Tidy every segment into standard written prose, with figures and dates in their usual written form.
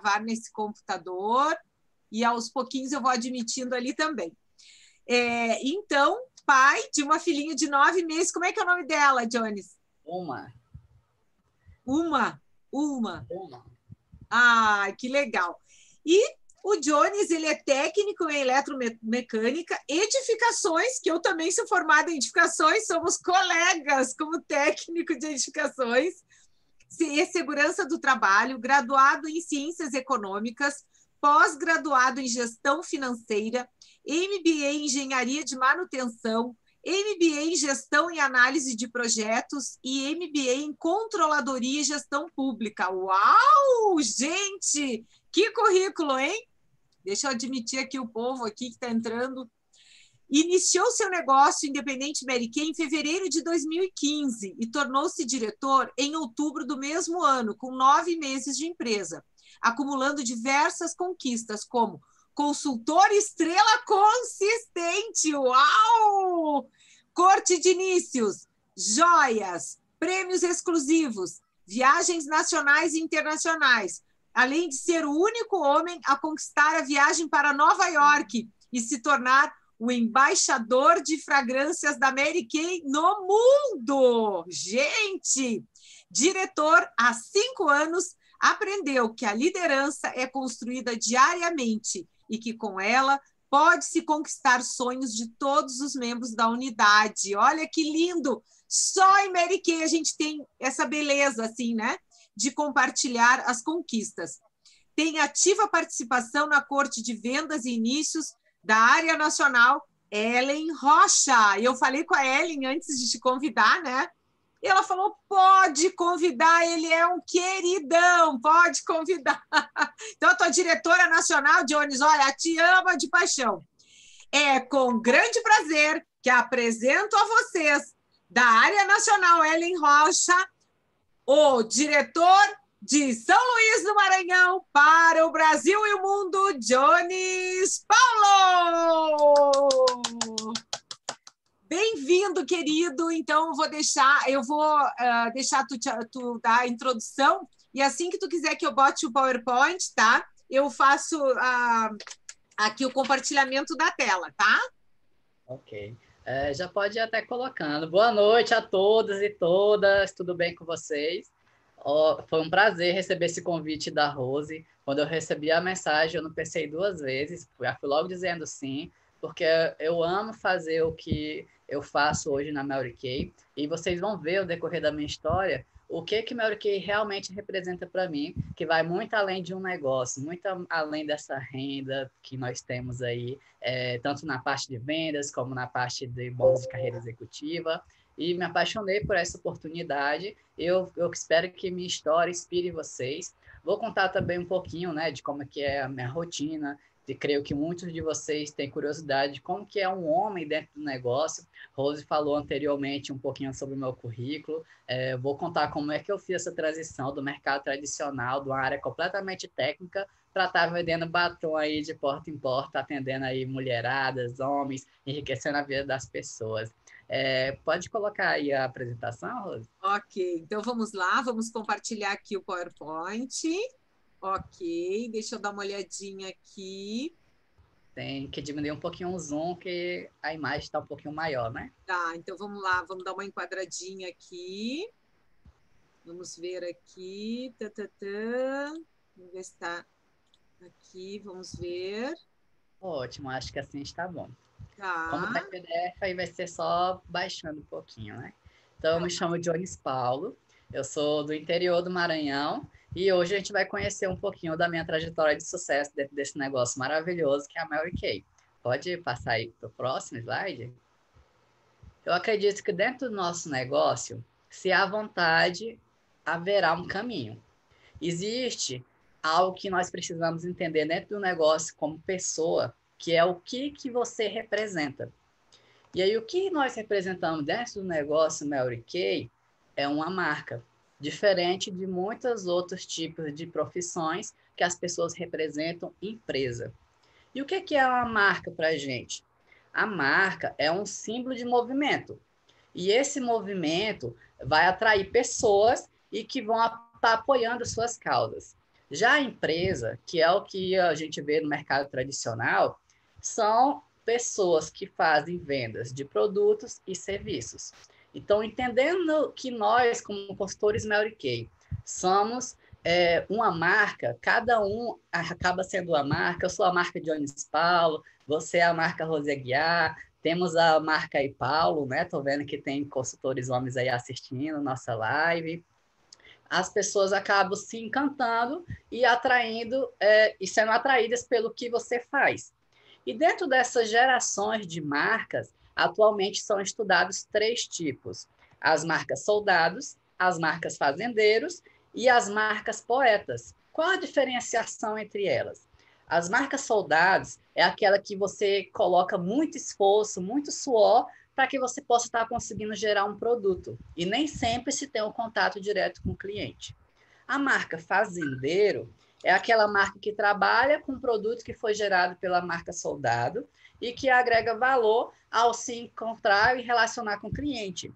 gravar nesse computador e aos pouquinhos eu vou admitindo ali também. Então, pai de uma filhinha de 9 meses, como é que é o nome dela, Jones? Uma. Ah, que legal. E o Jones, ele é técnico em eletromecânica, edificações, que eu também sou formada em edificações, somos colegas como técnico de edificações, e segurança do trabalho, graduado em ciências econômicas, pós-graduado em gestão financeira, MBA em engenharia de manutenção, MBA em gestão e análise de projetos e MBA em controladoria e gestão pública. Uau, gente! Que currículo, hein? Deixa eu admitir aqui o povo aqui que está entrando. Iniciou seu negócio independente Mary Kay em fevereiro de 2015 e tornou-se diretor em outubro do mesmo ano, com 9 meses de empresa, acumulando diversas conquistas, como consultor estrela consistente. Uau! Corte de inícios, joias, prêmios exclusivos, viagens nacionais e internacionais, além de ser o único homem a conquistar a viagem para Nova York e se tornar o embaixador de fragrâncias da Mary Kay no mundo. Gente, diretor há 5 anos, aprendeu que a liderança é construída diariamente e que com ela pode-se conquistar sonhos de todos os membros da unidade. Olha que lindo! Só em Mary Kay a gente tem essa beleza, assim, né? De compartilhar as conquistas. Tem ativa participação na Corte de Vendas e Inícios da área nacional, Ellen Rocha. Eu falei com a Ellen antes de te convidar, né? E ela falou, pode convidar, ele é um queridão, pode convidar. Então, a tua diretora nacional, Jones, olha, te ama de paixão. É com grande prazer que apresento a vocês, da área nacional, Ellen Rocha, o diretor de São Luís do Maranhão para o Brasil e o mundo, Jones Paulo! Bem-vindo, querido. Então, eu vou deixar tu dar a introdução e assim que tu quiser que eu bote o PowerPoint, tá? Eu faço aqui o compartilhamento da tela, tá? Ok. Já pode ir até colocando. Boa noite a todos e todas. Tudo bem com vocês? Foi um prazer receber esse convite da Rose. Quando eu recebi a mensagem, eu não pensei 2 vezes. Fui logo dizendo sim, porque eu amo fazer o que eu faço hoje na Mary Kay. E vocês vão ver, ao decorrer da minha história, o que Mary Kay realmente representa para mim, que vai muito além de um negócio, muito além dessa renda que nós temos aí, tanto na parte de vendas, como na parte de bônus de carreira executiva. E me apaixonei por essa oportunidade. Eu espero que minha história inspire vocês. Vou contar também um pouquinho, né, de como que é a minha rotina. E creio que muitos de vocês têm curiosidade de como que é um homem dentro do negócio. Rose falou anteriormente um pouquinho sobre o meu currículo. Vou contar como é que eu fiz essa transição do mercado tradicional, de uma área completamente técnica, para estar vendendo batom aí de porta em porta, atendendo aí mulheradas, homens, enriquecendo a vida das pessoas. Pode colocar aí a apresentação, Rose? Ok, então vamos lá, vamos compartilhar aqui o PowerPoint. Ok, deixa eu dar uma olhadinha aqui. Tem que diminuir um pouquinho o zoom, que a imagem está um pouquinho maior, né? Tá, então vamos lá, vamos dar uma enquadradinha aqui. Vamos ver aqui. Vamos ver se está aqui, vamos ver. Ótimo, acho que assim está bom. Tá. Como tá em PDF, aí vai ser só baixando um pouquinho, né? Então, eu me chamo Jones Paulo, eu sou do interior do Maranhão e hoje a gente vai conhecer um pouquinho da minha trajetória de sucesso dentro desse negócio maravilhoso que é a Mary Kay. Pode passar aí para o próximo slide? Eu acredito que dentro do nosso negócio, se há vontade, haverá um caminho. Existe algo que nós precisamos entender dentro do negócio como pessoa, que é o que você representa. E aí, o que nós representamos dentro do negócio Mary Kay é uma marca, diferente de muitos outros tipos de profissões que as pessoas representam empresa. E o que é uma marca para a gente? A marca é um símbolo de movimento. E esse movimento vai atrair pessoas e que vão estar apoiando suas causas. Já a empresa, que é o que a gente vê no mercado tradicional, são pessoas que fazem vendas de produtos e serviços. Então, entendendo que nós, como consultores Mary Kay, somos uma marca, cada um acaba sendo uma marca. Eu sou a marca Jones Paulo, você é a marca Rose Aguiar, temos a marca aí Paulo, né? Tô vendo que tem consultores homens aí assistindo nossa live. As pessoas acabam se encantando e atraindo e sendo atraídas pelo que você faz. E dentro dessas gerações de marcas, atualmente são estudados 3 tipos: as marcas soldados, as marcas fazendeiros e as marcas poetas. Qual a diferenciação entre elas? As marcas soldados é aquela que você coloca muito esforço, muito suor para que você possa estar conseguindo gerar um produto. E nem sempre se tem um contato direto com o cliente. A marca fazendeiro é aquela marca que trabalha com um produto que foi gerado pela marca soldado e que agrega valor ao se encontrar e relacionar com o cliente.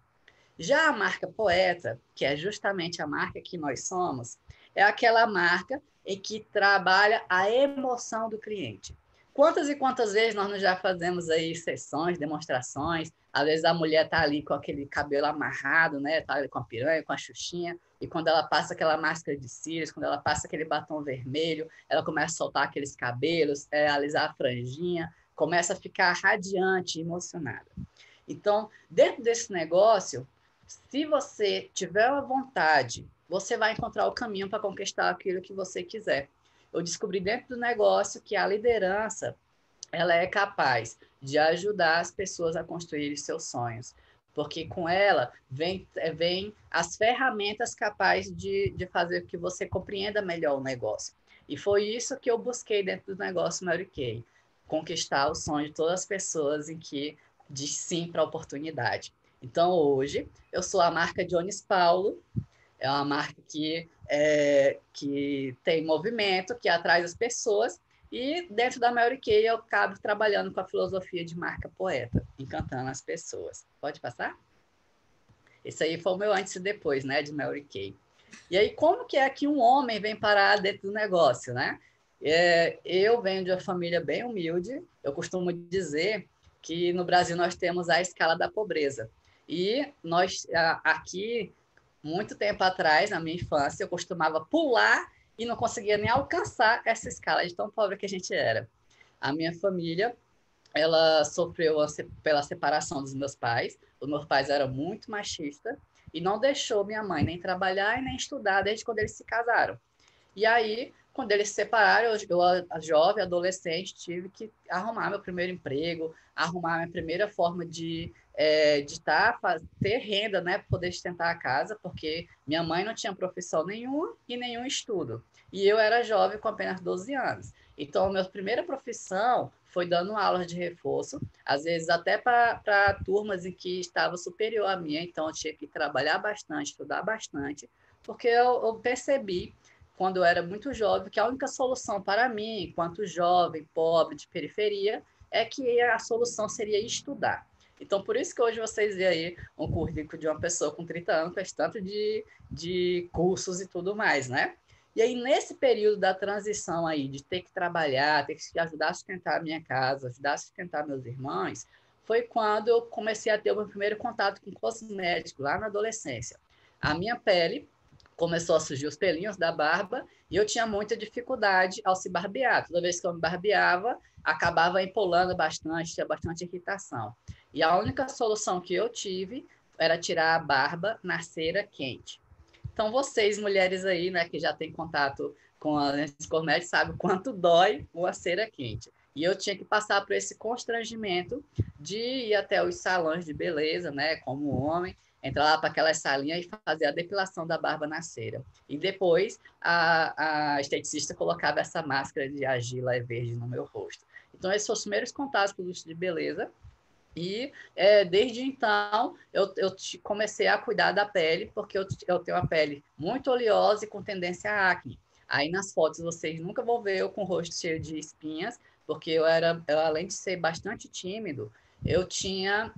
Já a marca poeta, que é justamente a marca que nós somos, é aquela marca em que trabalha a emoção do cliente. Quantas e quantas vezes nós já fazemos aí sessões, demonstrações, às vezes a mulher tá ali com aquele cabelo amarrado, né? Tá ali com a piranha, com a xuxinha, e quando ela passa aquela máscara de cílios, quando ela passa aquele batom vermelho, ela começa a soltar aqueles cabelos, alisar a franjinha, começa a ficar radiante, emocionada. Então, dentro desse negócio, se você tiver a vontade, você vai encontrar o caminho para conquistar aquilo que você quiser. Eu descobri dentro do negócio que a liderança, ela é capaz de ajudar as pessoas a construírem seus sonhos, porque com ela vem as ferramentas capazes de fazer com que você compreenda melhor o negócio. E foi isso que eu busquei dentro do negócio Mary Kay, conquistar o sonho de todas as pessoas em que diz sim para a oportunidade. Então, hoje, eu sou a marca Jones Paulo, é uma marca que tem movimento, que atrai as pessoas, e dentro da Mary Kay eu acabo trabalhando com a filosofia de marca poeta, encantando as pessoas. Pode passar? Esse aí foi o meu antes e depois, né, de Mary Kay. E aí, como que é que um homem vem parar dentro do negócio, né? Eu venho de uma família bem humilde, eu costumo dizer que no Brasil nós temos a escala da pobreza. E nós, aqui, muito tempo atrás, na minha infância, eu costumava pular e não conseguia nem alcançar essa escala de tão pobre que a gente era. A minha família, ela sofreu pela separação dos meus pais. Os meus pais eram muito machistas e não deixou minha mãe nem trabalhar e nem estudar desde quando eles se casaram. E aí, quando eles se separaram, a jovem, adolescente, tive que arrumar meu primeiro emprego, arrumar minha primeira forma ter renda, né, para poder sustentar a casa, porque minha mãe não tinha profissão nenhuma e nenhum estudo. E eu era jovem com apenas 12 anos. Então, a minha primeira profissão foi dando aulas de reforço, às vezes até para turmas em que estava superior à minha, então eu tinha que trabalhar bastante, estudar bastante, porque eu percebi quando eu era muito jovem, que a única solução para mim, enquanto jovem, pobre, de periferia, é que a solução seria estudar. Então, por isso que hoje vocês veem aí um currículo de uma pessoa com 30 anos, com esse tanto de cursos e tudo mais, né? E aí, nesse período da transição aí, de ter que trabalhar, ter que ajudar a sustentar a minha casa, ajudar a sustentar meus irmãos, foi quando eu comecei a ter o meu primeiro contato com cosmético, lá na adolescência. A minha pele começou a surgir os pelinhos da barba e eu tinha muita dificuldade ao se barbear. Toda vez que eu me barbeava, acabava empolando bastante, tinha bastante irritação. E a única solução que eu tive era tirar a barba na cera quente. Então, vocês, mulheres aí, né, que já têm contato com a cosméticos, sabem o quanto dói uma cera quente. E eu tinha que passar por esse constrangimento de ir até os salões de beleza, né, como homem, entrar lá para aquelas salinhas e fazer a depilação da barba na cera. E depois a esteticista colocava essa máscara de argila verde no meu rosto. Então, esses foram os primeiros contatos com o luxo de beleza. E desde então eu comecei a cuidar da pele, porque eu tenho a pele muito oleosa e com tendência a acne. Aí nas fotos vocês nunca vão ver eu com o rosto cheio de espinhas, porque além de ser bastante tímido, eu tinha,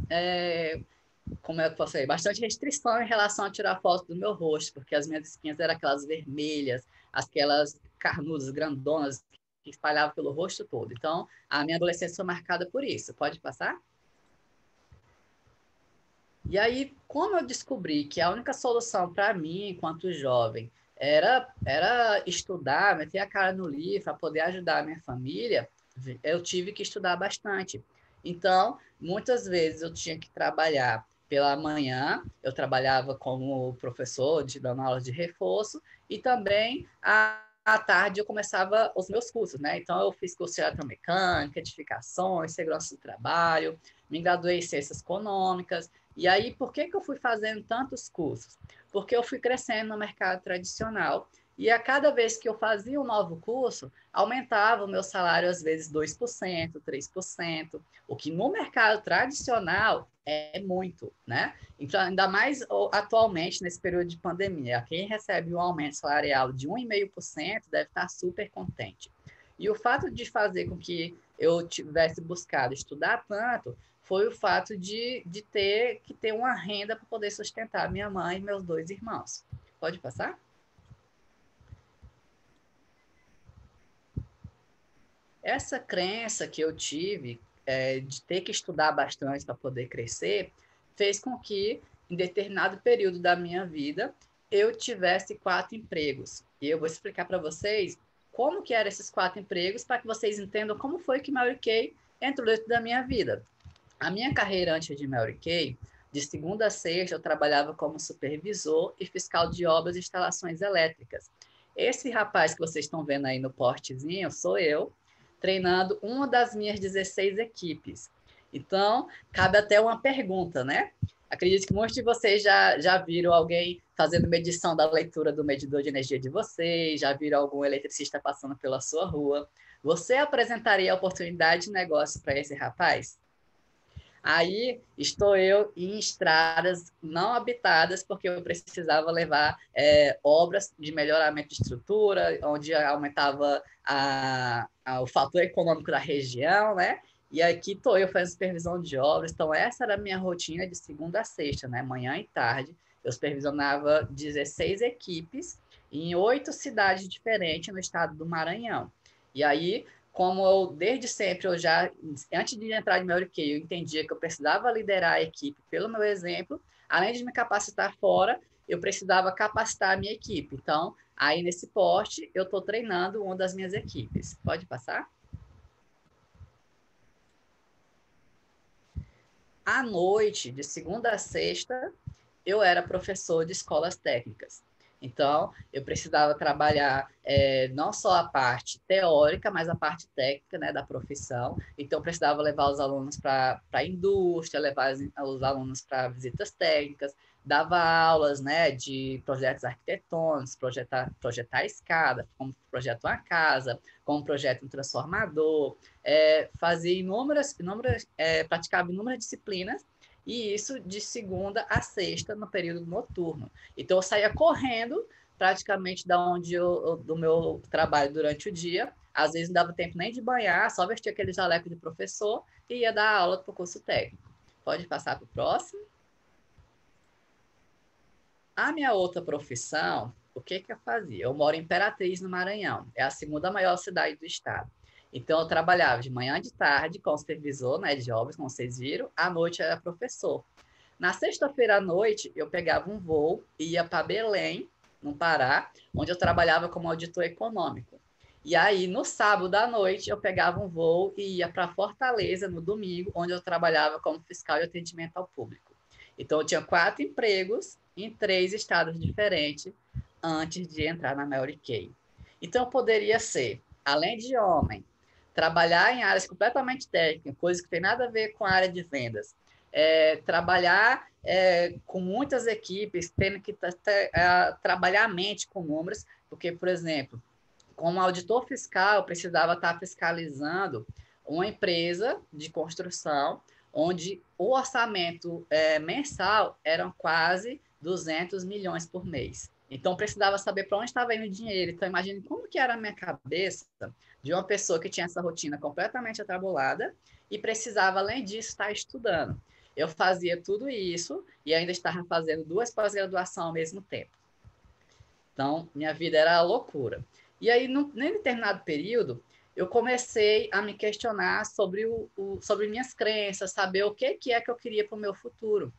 como é que eu posso dizer, bastante restrição em relação a tirar foto do meu rosto, porque as minhas espinhas eram aquelas vermelhas, aquelas carnudas, grandonas, que espalhavam pelo rosto todo. Então, a minha adolescência foi marcada por isso. Pode passar? E aí, como eu descobri que a única solução para mim, enquanto jovem, era estudar, meter a cara no livro para poder ajudar a minha família, eu tive que estudar bastante. Então, muitas vezes eu tinha que trabalhar pela manhã, eu trabalhava como professor, dando aula de reforço, e também à tarde eu começava os meus cursos, né? Então, eu fiz curso de eletromecânica, edificações, segurança do trabalho, me graduei em ciências econômicas. E aí, por que eu fui fazendo tantos cursos? Porque eu fui crescendo no mercado tradicional e a cada vez que eu fazia um novo curso, aumentava o meu salário, às vezes 2%, 3%, o que no mercado tradicional é muito, né? Então, ainda mais atualmente, nesse período de pandemia, quem recebe um aumento salarial de 1,5% deve estar super contente. E o fato de fazer com que eu tivesse buscado estudar tanto foi o fato de ter que ter uma renda para poder sustentar minha mãe e meus 2 irmãos. Pode passar? Essa crença que eu tive de ter que estudar bastante para poder crescer fez com que, em determinado período da minha vida, eu tivesse 4 empregos. E eu vou explicar para vocês como que eram esses 4 empregos para que vocês entendam como foi que Mary Kay entrou dentro da minha vida. A minha carreira antes de Mary Kay, de segunda a sexta, eu trabalhava como supervisor e fiscal de obras e instalações elétricas. Esse rapaz que vocês estão vendo aí no portezinho sou eu, treinando uma das minhas 16 equipes. Então, cabe até uma pergunta, né? Acredito que muitos de vocês já viram alguém fazendo medição da leitura do medidor de energia de vocês, já viram algum eletricista passando pela sua rua. Você apresentaria a oportunidade de negócio para esse rapaz? Aí estou eu em estradas não habitadas, porque eu precisava levar obras de melhoramento de estrutura, onde aumentava o fator econômico da região, né? E aqui estou eu fazendo supervisão de obras. Então, essa era a minha rotina de segunda a sexta, né? Manhã e tarde. Eu supervisionava 16 equipes em 8 cidades diferentes no estado do Maranhão. E aí, como eu, desde sempre, antes de entrar em Mary Kay, eu entendia que eu precisava liderar a equipe pelo meu exemplo, além de me capacitar fora, eu precisava capacitar a minha equipe. Então, aí nesse poste, eu estou treinando uma das minhas equipes. Pode passar? À noite, de segunda a sexta, eu era professor de escolas técnicas. Então, eu precisava trabalhar não só a parte teórica, mas a parte técnica, né, da profissão. Então, eu precisava levar os alunos para a indústria, levar os alunos para visitas técnicas, dava aulas, né, de projetos arquitetônicos, projetar a escada, como projeto uma casa, como projeto um transformador, praticava inúmeras disciplinas, e isso de segunda a sexta, no período noturno. Então, eu saía correndo, praticamente do meu trabalho durante o dia. Às vezes não dava tempo nem de banhar, só vestia aquele jaleco de professor e ia dar aula para o curso técnico. Pode passar para o próximo. A minha outra profissão, o que eu fazia? Eu moro em Imperatriz, no Maranhão. É a segunda maior cidade do estado. Então, eu trabalhava de manhã e de tarde como supervisor, né, de obras, como vocês viram. À noite, eu era professor. Na sexta-feira à noite, eu pegava um voo e ia para Belém, no Pará, onde eu trabalhava como auditor econômico. E aí, no sábado à noite, eu pegava um voo e ia para Fortaleza, no domingo, onde eu trabalhava como fiscal de atendimento ao público. Então, eu tinha 4 empregos em 3 estados diferentes antes de entrar na Mary Kay. Então, eu poderia ser, além de homem, trabalhar em áreas completamente técnicas, coisas que tem nada a ver com a área de vendas, trabalhar com muitas equipes, tendo que trabalhar a mente com números, porque, por exemplo, como auditor fiscal, eu precisava estar fiscalizando uma empresa de construção, onde o orçamento mensal eram quase 200 milhões por mês. Então, precisava saber para onde estava indo o dinheiro. Então, imagine como que era a minha cabeça de uma pessoa que tinha essa rotina completamente atrabulada e precisava, além disso, estar estudando. Eu fazia tudo isso e ainda estava fazendo 2 pós-graduações ao mesmo tempo. Então, minha vida era loucura. E aí, num determinado período, eu comecei a me questionar sobre minhas crenças, saber o que é que eu queria para o meu futuro.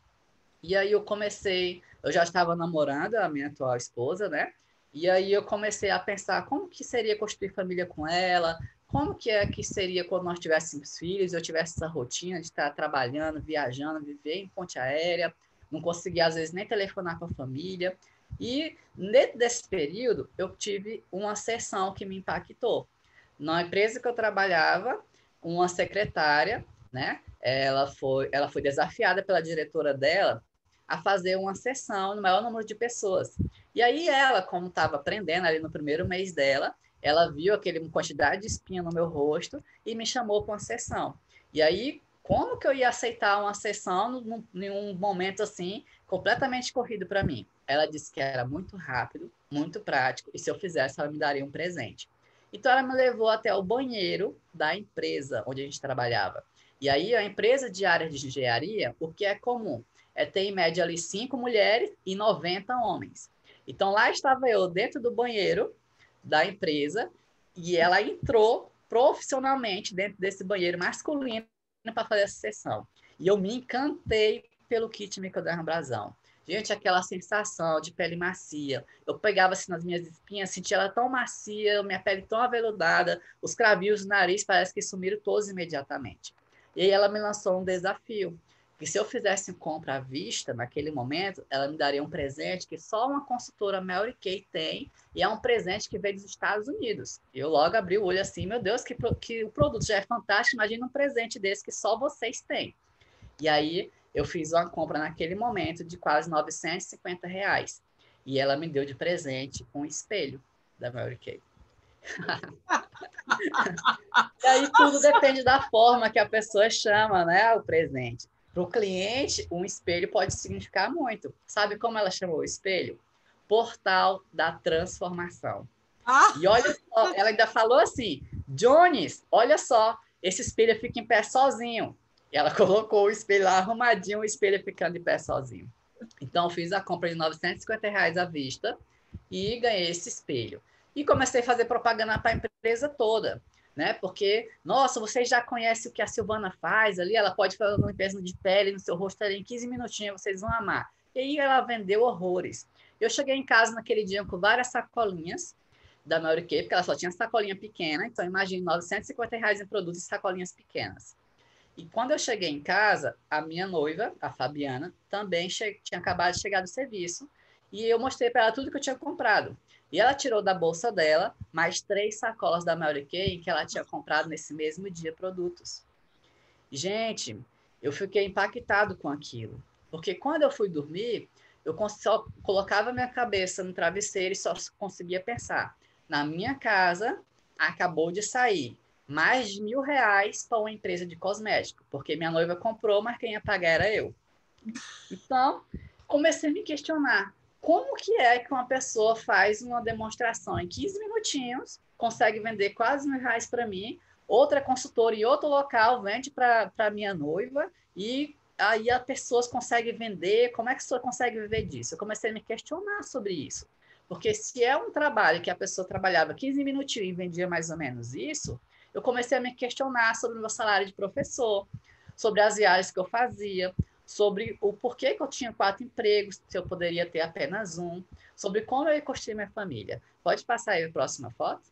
E aí eu já estava namorando a minha atual esposa, né? E aí eu comecei a pensar como que seria construir família com ela, como que é que seria quando nós tivéssemos filhos, eu tivesse essa rotina de estar trabalhando, viajando, viver em ponte aérea, não conseguia às vezes nem telefonar com a família. E dentro desse período, eu tive uma sessão que me impactou. Na empresa que eu trabalhava, uma secretária, né? Ela foi desafiada pela diretora dela a fazer uma sessão no maior número de pessoas. E aí ela, como estava aprendendo ali no primeiro mês dela, ela viu aquele quantidade de espinha no meu rosto e me chamou para uma sessão. E aí, como que eu ia aceitar uma sessão em um momento assim, completamente corrido para mim? Ela disse que era muito rápido, muito prático, e se eu fizesse, ela me daria um presente. Então, ela me levou até o banheiro da empresa onde a gente trabalhava. E aí, a empresa de área de engenharia, o que é comum? Ter em média ali 5 mulheres e 90 homens. Então, lá estava eu dentro do banheiro da empresa e ela entrou profissionalmente dentro desse banheiro masculino para fazer essa sessão. E eu me encantei pelo kit microdermabrasão. Gente, aquela sensação de pele macia. Eu pegava assim nas minhas espinhas, sentia ela tão macia, minha pele tão aveludada, os cravinhos no nariz parece que sumiram todos imediatamente. E aí ela me lançou um desafio, que se eu fizesse compra à vista, naquele momento, ela me daria um presente que só uma consultora Mary Kay tem, e é um presente que veio dos Estados Unidos. Eu logo abri o olho assim, meu Deus, que o produto já é fantástico, imagina um presente desse que só vocês têm. E aí eu fiz uma compra naquele momento de quase R$ 950. E ela me deu de presente um espelho da Mary Kay. E aí tudo depende da forma que a pessoa chama, né, o presente. Para o cliente, um espelho pode significar muito. Sabe como ela chamou o espelho? Portal da transformação. Ah, E olha só, ela ainda falou assim, Jones, olha só, esse espelho fica em pé sozinho. E ela colocou o espelho lá arrumadinho, o espelho ficando em pé sozinho. Então, eu fiz a compra de R$ 950 à vista e ganhei esse espelho. E comecei a fazer propaganda para a empresa toda, né? Porque, nossa, vocês já conhecem o que a Silvana faz ali, ela pode fazer uma limpeza de pele no seu rosto ali em 15 minutinhos, vocês vão amar. E aí ela vendeu horrores. Eu cheguei em casa naquele dia com várias sacolinhas da Mary Kay, porque ela só tinha sacolinha pequena, então imagine R$ 950 em produtos e sacolinhas pequenas. E quando eu cheguei em casa, a minha noiva, a Fabiana, também tinha acabado de chegar do serviço. E eu mostrei para ela tudo que eu tinha comprado. E ela tirou da bolsa dela mais 3 sacolas da Mary Kay que ela tinha comprado nesse mesmo dia produtos. Gente, eu fiquei impactado com aquilo. Porque quando eu fui dormir, eu só colocava minha cabeça no travesseiro e só conseguia pensar. Na minha casa, acabou de sair mais de R$ 1.000 para uma empresa de cosmético, porque minha noiva comprou, mas quem ia pagar era eu. Então, comecei a me questionar. Como que é que uma pessoa faz uma demonstração em 15 minutinhos, consegue vender quase R$ 1.000 para mim, outra consultora em outro local vende para minha noiva e aí as pessoas conseguem vender, como é que a pessoa consegue viver disso? Eu comecei a me questionar sobre isso. Porque se é um trabalho que a pessoa trabalhava 15 minutinhos e vendia mais ou menos isso, eu comecei a me questionar sobre o meu salário de professor, sobre as viagens que eu fazia, sobre o porquê que eu tinha 4 empregos, se eu poderia ter apenas um, sobre como eu ia construir minha família. Pode passar aí a próxima foto?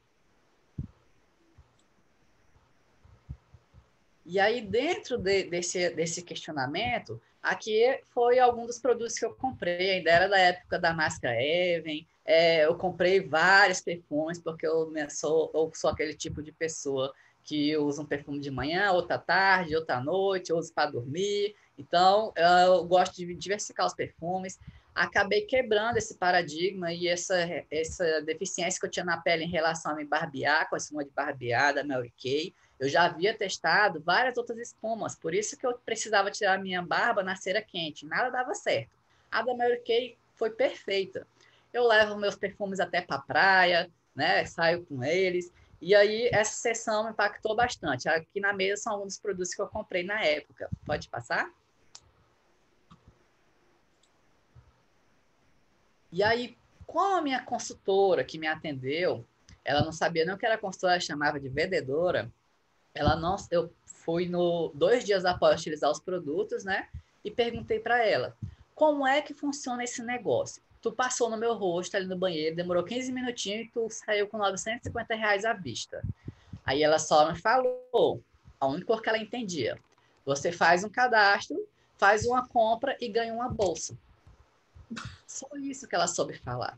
E aí, dentro desse questionamento, aqui foi algum dos produtos que eu comprei. Ainda era da época da máscara Even. Eu comprei vários perfumes, porque eu sou aquele tipo de pessoa que usa um perfume de manhã, outra tarde, outra noite, eu uso para dormir. Então, eu gosto de diversificar os perfumes. Acabei quebrando esse paradigma e essa deficiência que eu tinha na pele em relação a me barbear, com a espuma de barbear da Mary Kay. Eu já havia testado várias outras espumas, por isso que eu precisava tirar minha barba na cera quente. Nada dava certo. A da Mary Kay foi perfeita. Eu levo meus perfumes até para a praia, né? Saio com eles. E aí, essa sessão me impactou bastante. Aqui na mesa são alguns dos produtos que eu comprei na época. Pode passar? E aí, com a minha consultora que me atendeu, Ela não sabia nem o que era consultora, ela chamava de vendedora. Ela não, eu fui 2 dias após utilizar os produtos, né? E perguntei para ela, como é que funciona esse negócio? Tu passou no meu rosto ali no banheiro, demorou 15 minutinhos e tu saiu com R$ 950 à vista. Aí ela só me falou, a única coisa que ela entendia. Você faz um cadastro, faz uma compra e ganha uma bolsa. Só isso que ela soube falar.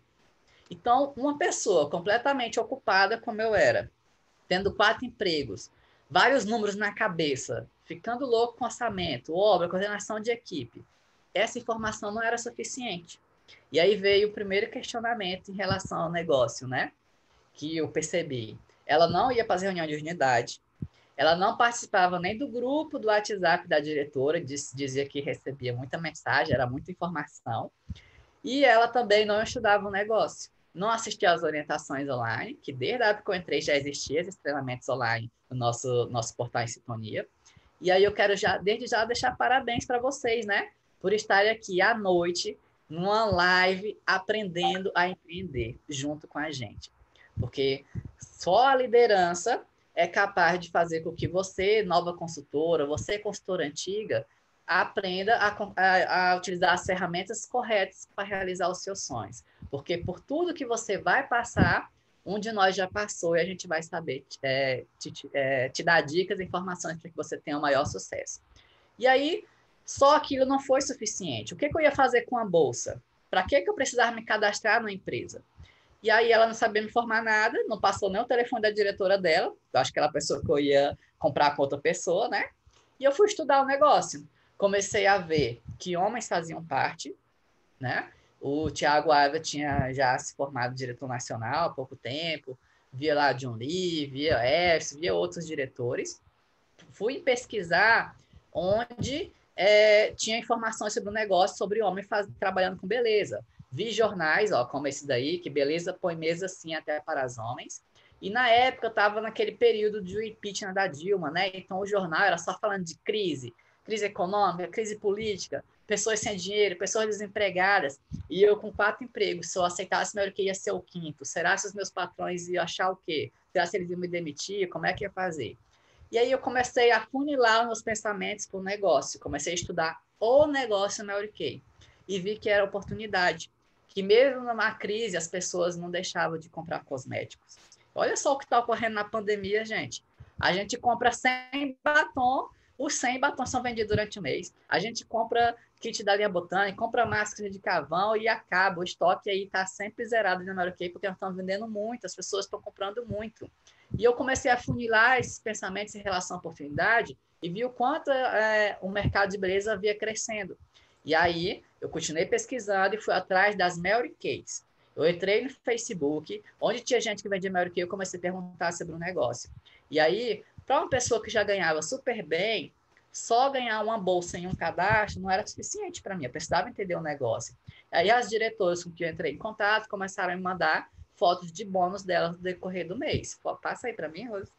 Então, uma pessoa completamente ocupada como eu era, tendo 4 empregos, vários números na cabeça, ficando louco com orçamento, obra, coordenação de equipe, essa informação não era suficiente. E aí veio o primeiro questionamento em relação ao negócio, né? Que eu percebi. Ela não ia fazer reunião de unidade, ela não participava nem do grupo do WhatsApp da diretora, dizia que recebia muita mensagem, era muita informação. E ela também não estudava o negócio. Não assistia às orientações online, que desde a época que eu entrei já existia esses treinamentos online no nosso portal em sintonia. E aí eu quero desde já deixar parabéns para vocês, né? Por estarem aqui à noite, numa live, aprendendo a empreender junto com a gente. Porque só a liderança é capaz de fazer com que você, nova consultora, você consultora antiga, aprenda a utilizar as ferramentas corretas para realizar os seus sonhos. Porque por tudo que você vai passar, um de nós já passou e a gente vai saber te dar dicas e informações para que você tenha o maior sucesso. E aí, só aquilo não foi suficiente. O que eu ia fazer com a bolsa? Para que eu precisava me cadastrar na empresa? E aí ela não sabia me informar nada, não passou nem o telefone da diretora dela, eu acho que ela pensou que eu ia comprar com outra pessoa, né? E eu fui estudar o negócio. Comecei a ver que homens faziam parte, né? O Tiago Ávila tinha já se formado diretor nacional há pouco tempo, via lá John Lee, via Efs, via outros diretores. Fui pesquisar onde tinha informações sobre o negócio, sobre homem trabalhando com beleza. Vi jornais, ó, como esse daí, que beleza põe mesa sim até para as homens. E na época eu estava naquele período de impeachment da Dilma, né? Então o jornal era só falando de crise econômica, crise política, pessoas sem dinheiro, pessoas desempregadas. E eu com 4 empregos, se eu aceitasse melhor que ia ser o 5º. Será que os meus patrões iam achar o quê? Será que eles iam me demitir? Como é que ia fazer? E aí eu comecei a funilar os meus pensamentos para o negócio. Comecei a estudar o negócio Mary Kay. E vi que era oportunidade. Que mesmo numa crise, as pessoas não deixavam de comprar cosméticos. Olha só o que está ocorrendo na pandemia, gente. A gente compra 100 batom, os 100 batons são vendidos durante o mês. A gente compra kit da linha botânica, compra máscara de carvão e acaba. O estoque aí está sempre zerado na Mary Kay, porque nós estamos vendendo muito, as pessoas estão comprando muito. E eu comecei a funilar esses pensamentos em relação à oportunidade e vi o quanto o mercado de beleza havia crescendo. E aí, eu continuei pesquisando e fui atrás das Mary Kays. Eu entrei no Facebook, onde tinha gente que vendia Mary Kay, eu comecei a perguntar sobre o negócio. E aí, para uma pessoa que já ganhava super bem, só ganhar uma bolsa em um cadastro não era suficiente para mim, eu precisava entender o negócio. Aí as diretoras com que eu entrei em contato começaram a me mandar fotos de bônus delas no decorrer do mês. Passa aí para mim, Rose.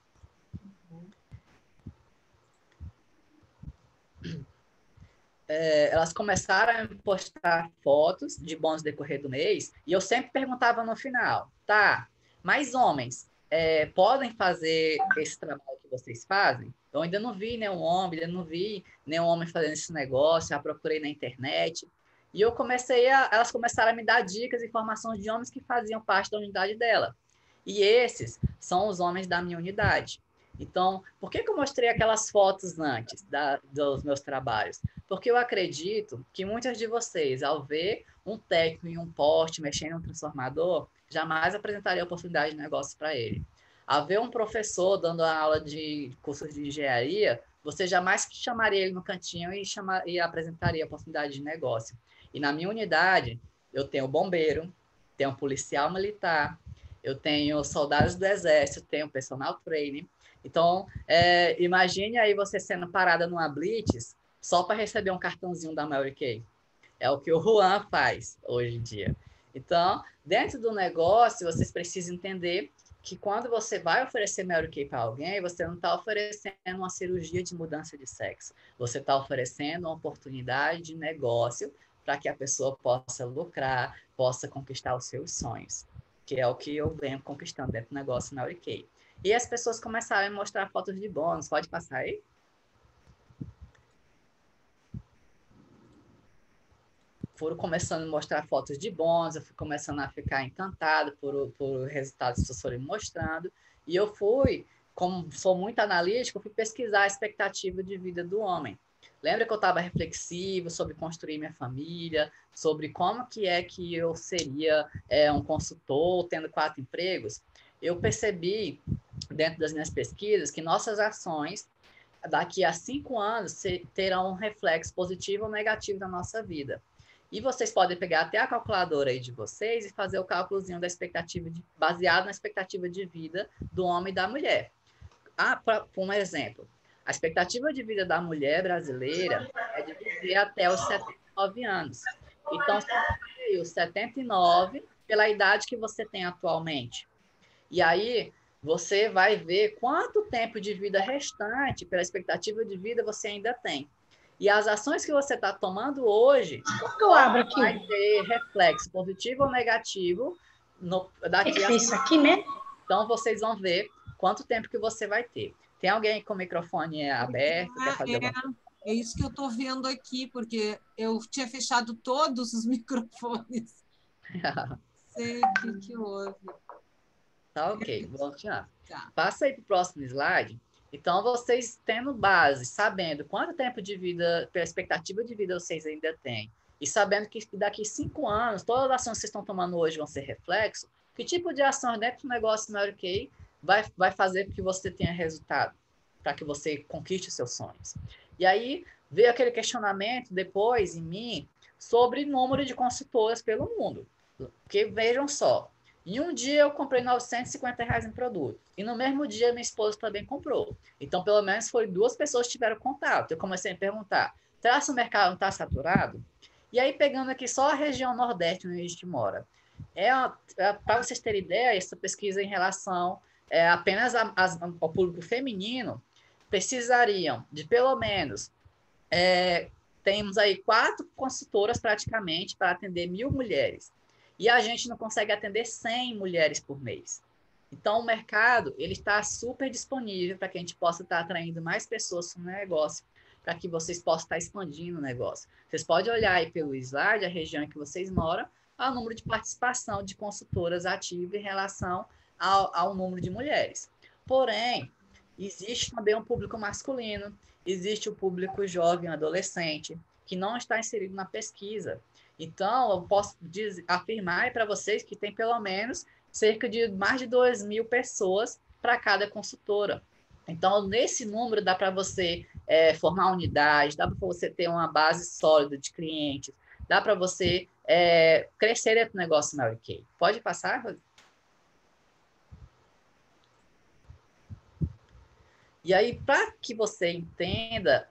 Elas começaram a postar fotos de bônus no decorrer do mês e eu sempre perguntava no final, tá, mas homens podem fazer esse trabalho que vocês fazem? Eu ainda não vi nenhum homem fazendo esse negócio, já procurei na internet. E elas começaram a me dar dicas e informações de homens que faziam parte da unidade dela. E esses são os homens da minha unidade. Então, por que eu mostrei aquelas fotos antes dos meus trabalhos? Porque eu acredito que muitas de vocês, ao ver um técnico em um poste mexendo em um transformador, jamais apresentaria a oportunidade de negócio para ele. Ao ver um professor dando a aula de cursos de engenharia, você jamais chamaria ele no cantinho e apresentaria a oportunidade de negócio. E na minha unidade, eu tenho bombeiro, tenho policial militar, eu tenho soldados do exército, tenho personal training. Então, imagine aí você sendo parada numa blitz só para receber um cartãozinho da Mary Kay. É o que o Juan faz hoje em dia. Então, dentro do negócio, vocês precisam entender que quando você vai oferecer Mary Kay para alguém, você não está oferecendo uma cirurgia de mudança de sexo. Você está oferecendo uma oportunidade de negócio para que a pessoa possa lucrar, possa conquistar os seus sonhos. que é o que eu venho conquistando dentro do negócio Mary Kay. E as pessoas começaram a me mostrar fotos de bônus. Pode passar aí? Foram começando a mostrar fotos de bônus, eu fui começando a ficar encantado por resultados que vocês foram me mostrando. E eu fui, como sou muito analítico, fui pesquisar a expectativa de vida do homem. Lembra que eu estava reflexivo sobre construir minha família, sobre como que é que eu seria um consultor tendo 4 empregos? Eu percebi, dentro das minhas pesquisas, que nossas ações, daqui a 5 anos, terão um reflexo positivo ou negativo na nossa vida. E vocês podem pegar até a calculadora aí de vocês e fazer o cálculozinho da expectativa baseado na expectativa de vida do homem e da mulher. Por um exemplo, a expectativa de vida da mulher brasileira é de viver até os 79 anos. Então, subtraia os 79 pela idade que você tem atualmente. E aí, você vai ver quanto tempo de vida restante, pela expectativa de vida, você ainda tem. E as ações que você está tomando hoje vai ter reflexo positivo ou negativo daqui a... isso aqui mesmo? Então, vocês vão ver quanto tempo que você vai ter. Tem alguém com o microfone aberto? Quer fazer é isso que eu estou vendo aqui, porque eu tinha fechado todos os microfones. Sei o que houve. Tá ok, vamos continuar. Tá. Passa aí para o próximo slide. Então, vocês tendo base, sabendo quanto tempo de vida, pela expectativa de vida vocês ainda têm, e sabendo que daqui 5 anos, todas as ações que vocês estão tomando hoje vão ser reflexo, que tipo de ação dentro do negócio Mary Kay vai fazer com que você tenha resultado, para que você conquiste os seus sonhos. E aí, veio aquele questionamento depois em mim sobre número de consultoras pelo mundo. Porque, vejam só, em um dia eu comprei R$950 em produto. E no mesmo dia minha esposa também comprou. Então, pelo menos, foi 2 pessoas que tiveram contato. Eu comecei a perguntar, será que o mercado não está saturado? E aí, pegando aqui só a região Nordeste onde a gente mora. Para vocês terem ideia, essa pesquisa em relação apenas ao público feminino, precisariam de pelo menos... temos aí 4 consultoras praticamente para atender 1.000 mulheres. E a gente não consegue atender 100 mulheres por mês. Então, o mercado ele está super disponível para que a gente possa estar atraindo mais pessoas no negócio, para que vocês possam estar expandindo o negócio. Vocês podem olhar aí pelo slide, a região em que vocês moram, ao número de participação de consultoras ativas em relação ao número de mulheres. Porém, existe também um público masculino, existe o público jovem, adolescente, que não está inserido na pesquisa. Então, eu posso afirmar para vocês que tem pelo menos cerca de mais de 2.000 pessoas para cada consultora. Então, nesse número, dá para você formar unidade, dá para você ter uma base sólida de clientes, dá para você crescer dentro do negócio Mary Kay. Pode passar, Rose? E aí, para que você entenda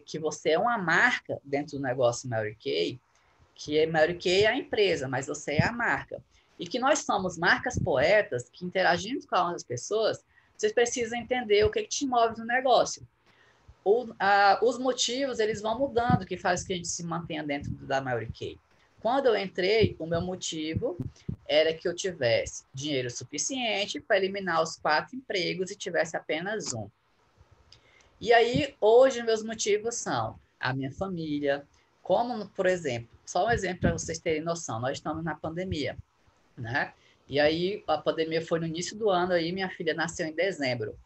que você é uma marca dentro do negócio Mary Kay, que Mary Kay é a empresa, mas você é a marca. E que nós somos marcas poetas que interagimos com as pessoas, vocês precisam entender o que te move no negócio. Os motivos, eles vão mudando, que faz que a gente se mantenha dentro da Mary Kay. Quando eu entrei, o meu motivo era que eu tivesse dinheiro suficiente para eliminar os 4 empregos e tivesse apenas um. E aí, hoje, meus motivos são a minha família, como, por exemplo, só um exemplo para vocês terem noção, nós estamos na pandemia, né? E aí, a pandemia foi no início do ano, aí minha filha nasceu em dezembro.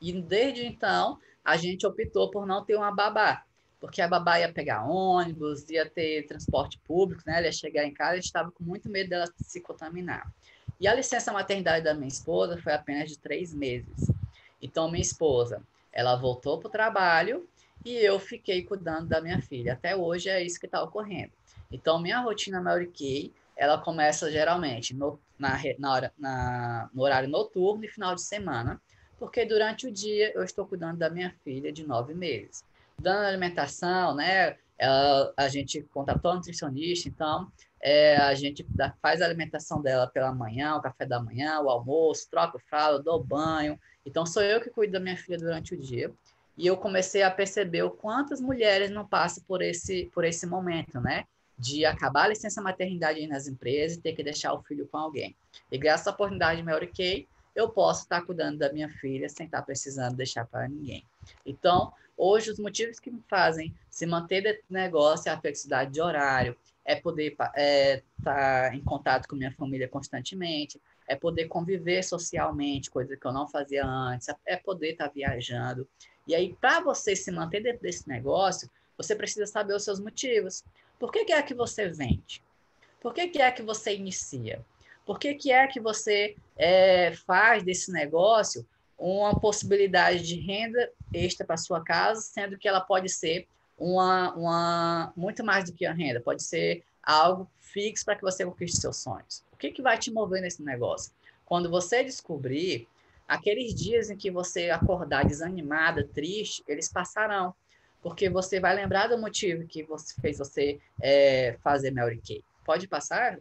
E desde então, a gente optou por não ter uma babá, porque a babá ia pegar ônibus, ia ter transporte público, né? Ela ia chegar em casa, a gente estava com muito medo dela se contaminar. E a licença maternidade da minha esposa foi apenas de 3 meses. Então, minha esposa, ela voltou para o trabalho, e eu fiquei cuidando da minha filha. Até hoje é isso que está ocorrendo. Então, minha rotina Mary Kay, ela começa geralmente no horário noturno e final de semana, porque durante o dia eu estou cuidando da minha filha de 9 meses. Dando alimentação, né? A gente contratou um nutricionista, então a gente faz a alimentação dela pela manhã, o café da manhã, o almoço, troco fralda, dou banho. Então, sou eu que cuido da minha filha durante o dia. E eu comecei a perceber o quantas mulheres não passam por esse momento, né? de acabar a licença maternidade aí nas empresas e ter que deixar o filho com alguém. E graças à oportunidade de Mary Kay, eu posso estar cuidando da minha filha sem estar precisando deixar para ninguém. Então, hoje, os motivos que me fazem se manter dentro do negócio é a flexibilidade de horário, é poder estar em contato com minha família constantemente, é poder conviver socialmente, coisa que eu não fazia antes, é poder estar viajando. E aí, para você se manter dentro desse negócio, você precisa saber os seus motivos. Por que é que você vende? Por que é que você inicia? Por que é que você faz desse negócio uma possibilidade de renda extra para sua casa, sendo que ela pode ser muito mais do que a renda, pode ser algo fixo para que você conquiste seus sonhos. O que vai te mover nesse negócio? Quando você descobrir, aqueles dias em que você acordar desanimada, triste, eles passarão, porque você vai lembrar do motivo que fez você fazer Mary Kay. Pode passar?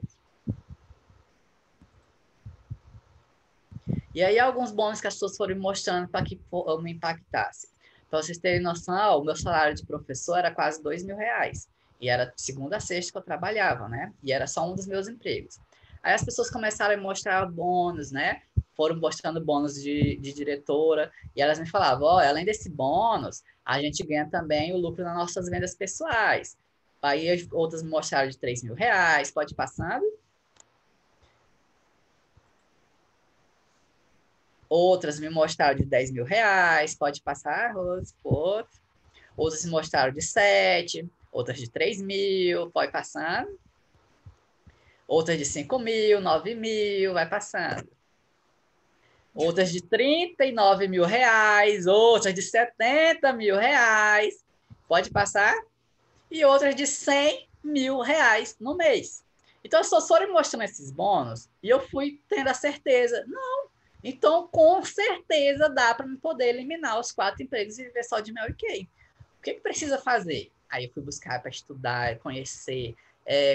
E aí, alguns bônus que as pessoas foram me mostrando para que eu me impactasse. Para vocês terem noção, o meu salário de professor era quase R$ 2.000. E era segunda a sexta que eu trabalhava, né? E era só um dos meus empregos. Aí as pessoas começaram a mostrar bônus, né? Foram mostrando bônus de diretora. E elas me falavam, além desse bônus, a gente ganha também o lucro nas nossas vendas pessoais. Aí outras me mostraram de R$ 3.000. Pode ir passando. Outras me mostraram de R$ 10.000. Pode passar, Rose. Outras me mostraram de 7. Outras de 3.000. Pode passar. Outras de 5.000, 9.000. Vai passando. Outras de R$ 39.000. Outras de R$ 70.000. Pode passar. E outras de R$ 100.000 no mês. Então, as pessoas foram me mostrando esses bônus e eu fui tendo a certeza. Não. Então, com certeza, dá para me poder eliminar os 4 empregos e viver só de Mary Kay. O que precisa fazer? Aí eu fui buscar para estudar, conhecer.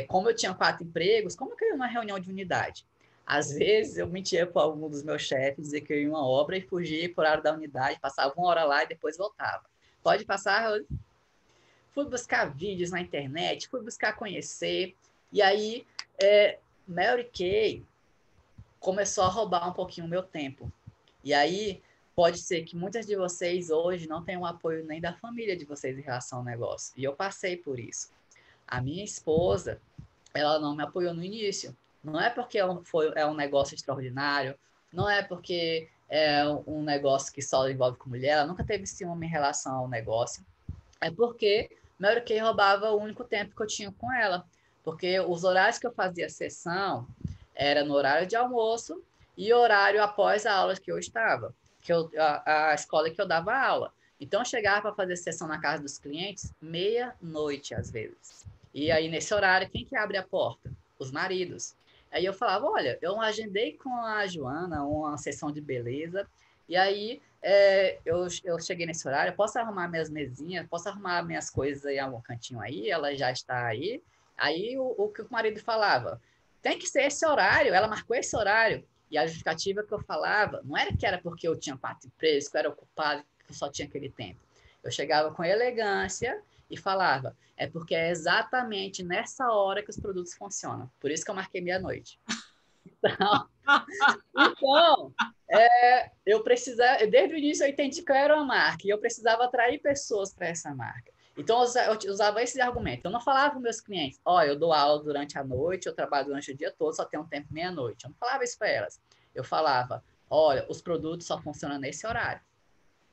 Como eu tinha 4 empregos, como que eu ia numa reunião de unidade? Às vezes, eu mentia para algum dos meus chefes, dizer que eu ia em uma obra e fugia por hora da unidade, passava 1 hora lá e depois voltava. Pode passar, Rose? Fui buscar vídeos na internet, fui buscar conhecer. E aí, Mary Kay começou a roubar um pouquinho o meu tempo. E aí, pode ser que muitas de vocês hoje não tenham apoio nem da família de vocês em relação ao negócio. E eu passei por isso. A minha esposa, ela não me apoiou no início. Não é porque é um negócio extraordinário, não é porque é um negócio que só envolve com mulher, ela nunca teve ciúme em relação ao negócio. É porque Mary Kay roubava o único tempo que eu tinha com ela. Porque os horários que eu fazia sessão era no horário de almoço e horário após a aula que eu estava, a escola que eu dava aula. Então, eu chegava para fazer sessão na casa dos clientes meia-noite, às vezes. E aí, nesse horário, quem que abre a porta? Os maridos. Aí eu falava, olha, eu agendei com a Joana uma sessão de beleza, e aí eu cheguei nesse horário, posso arrumar minhas mesinhas, posso arrumar minhas coisas aí em algum cantinho aí, ela já está aí. Aí o que o marido falava, tem que ser esse horário, ela marcou esse horário. E a justificativa que eu falava, não era que era porque eu tinha 4 empregos, que eu era ocupado, que eu só tinha aquele tempo. Eu chegava com elegância e falava, é porque é exatamente nessa hora que os produtos funcionam. Por isso que eu marquei meia-noite. Então, eu precisava, desde o início eu entendi que eu era uma marca e eu precisava atrair pessoas para essa marca. Então, eu usava esse argumento. Eu não falava para meus clientes, eu dou aula durante a noite, eu trabalho durante o dia todo, só tenho tempo meia-noite. Eu não falava isso para elas. Eu falava, olha, os produtos só funcionam nesse horário.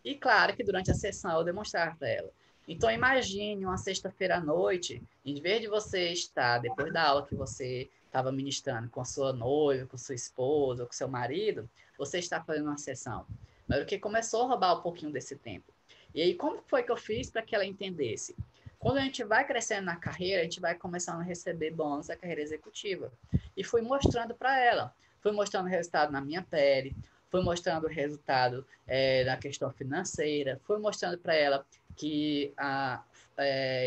E claro que durante a sessão eu demonstrava para ela. Então, imagine uma sexta-feira à noite, em vez de você estar, depois da aula que você estava ministrando com sua noiva, com sua esposa, com seu marido, você está fazendo uma sessão. Mas o que começou a roubar um pouquinho desse tempo. E aí, como foi que eu fiz para que ela entendesse? Quando a gente vai crescendo na carreira, a gente vai começando a receber bônus da carreira executiva. E fui mostrando para ela. Fui mostrando o resultado na minha pele, fui mostrando o resultado na questão financeira, fui mostrando para ela que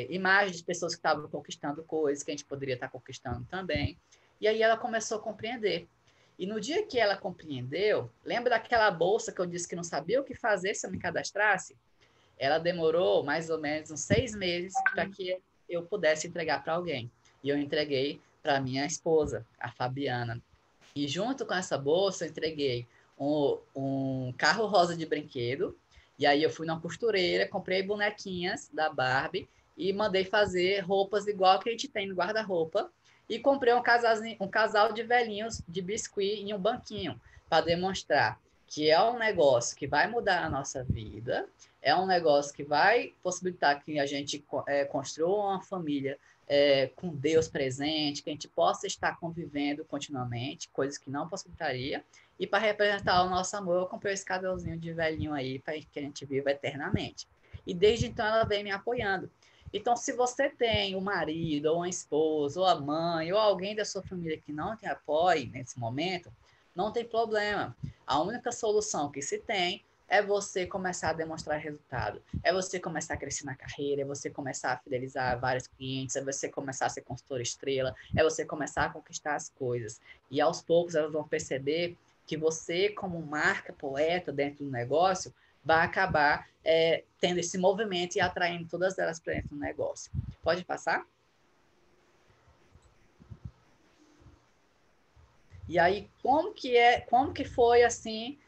imagens de pessoas que estavam conquistando coisas que a gente poderia estar conquistando também. E aí ela começou a compreender. E no dia que ela compreendeu, lembra daquela bolsa que eu disse que não sabia o que fazer se eu me cadastrasse? Ela demorou mais ou menos uns 6 meses para que eu pudesse entregar para alguém. e eu entreguei para minha esposa, a Fabiana. E junto com essa bolsa, eu entreguei um carro rosa de brinquedo. E aí eu fui na costureira, comprei bonequinhas da Barbie e mandei fazer roupas igual que a gente tem no guarda-roupa. E comprei um casal de velhinhos de biscuit em um banquinho, para demonstrar que é um negócio que vai mudar a nossa vida, é um negócio que vai possibilitar que a gente construa uma família com Deus presente, que a gente possa estar convivendo continuamente, coisas que não possibilitaria. E para representar o nosso amor, eu comprei esse casalzinho de velhinho aí, para que a gente viva eternamente. E desde então ela vem me apoiando. Então, se você tem um marido, ou uma esposa, ou a mãe, ou alguém da sua família que não te apoie nesse momento, não tem problema. A única solução que se tem é você começar a demonstrar resultado. É você começar a crescer na carreira, é você começar a fidelizar vários clientes, é você começar a ser consultora estrela, é você começar a conquistar as coisas. E aos poucos elas vão perceber que você, como marca poeta dentro do negócio, vai acabar tendo esse movimento e atraindo todas elas para dentro do negócio. Pode passar? E aí, como que foi assim?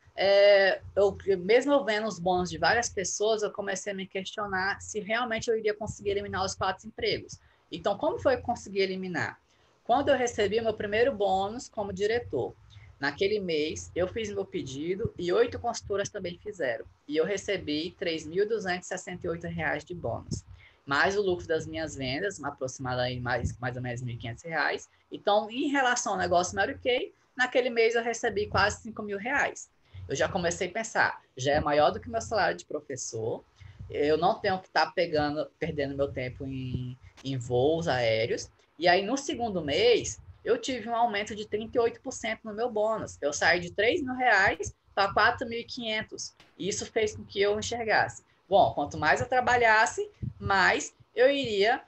Mesmo eu vendo os bônus de várias pessoas, eu comecei a me questionar se realmente eu iria conseguir eliminar os 4 empregos. Então, como foi que eu consegui eliminar? Quando eu recebi meu primeiro bônus como diretor, naquele mês eu fiz meu pedido e 8 consultoras também fizeram. E eu recebi R$ 3.268 de bônus. Mais o lucro das minhas vendas, aproximadamente mais ou menos R$ 1.500. Então, em relação ao negócio Mary Kay, naquele mês eu recebi quase R$ 5.000. Eu já comecei a pensar, já é maior do que meu salário de professor, eu não tenho que estar perdendo meu tempo em voos aéreos. E aí, no segundo mês, eu tive um aumento de 38% no meu bônus. Eu saí de R$ 3.000 para 4.500. E isso fez com que eu enxergasse. Bom, quanto mais eu trabalhasse, mais eu iria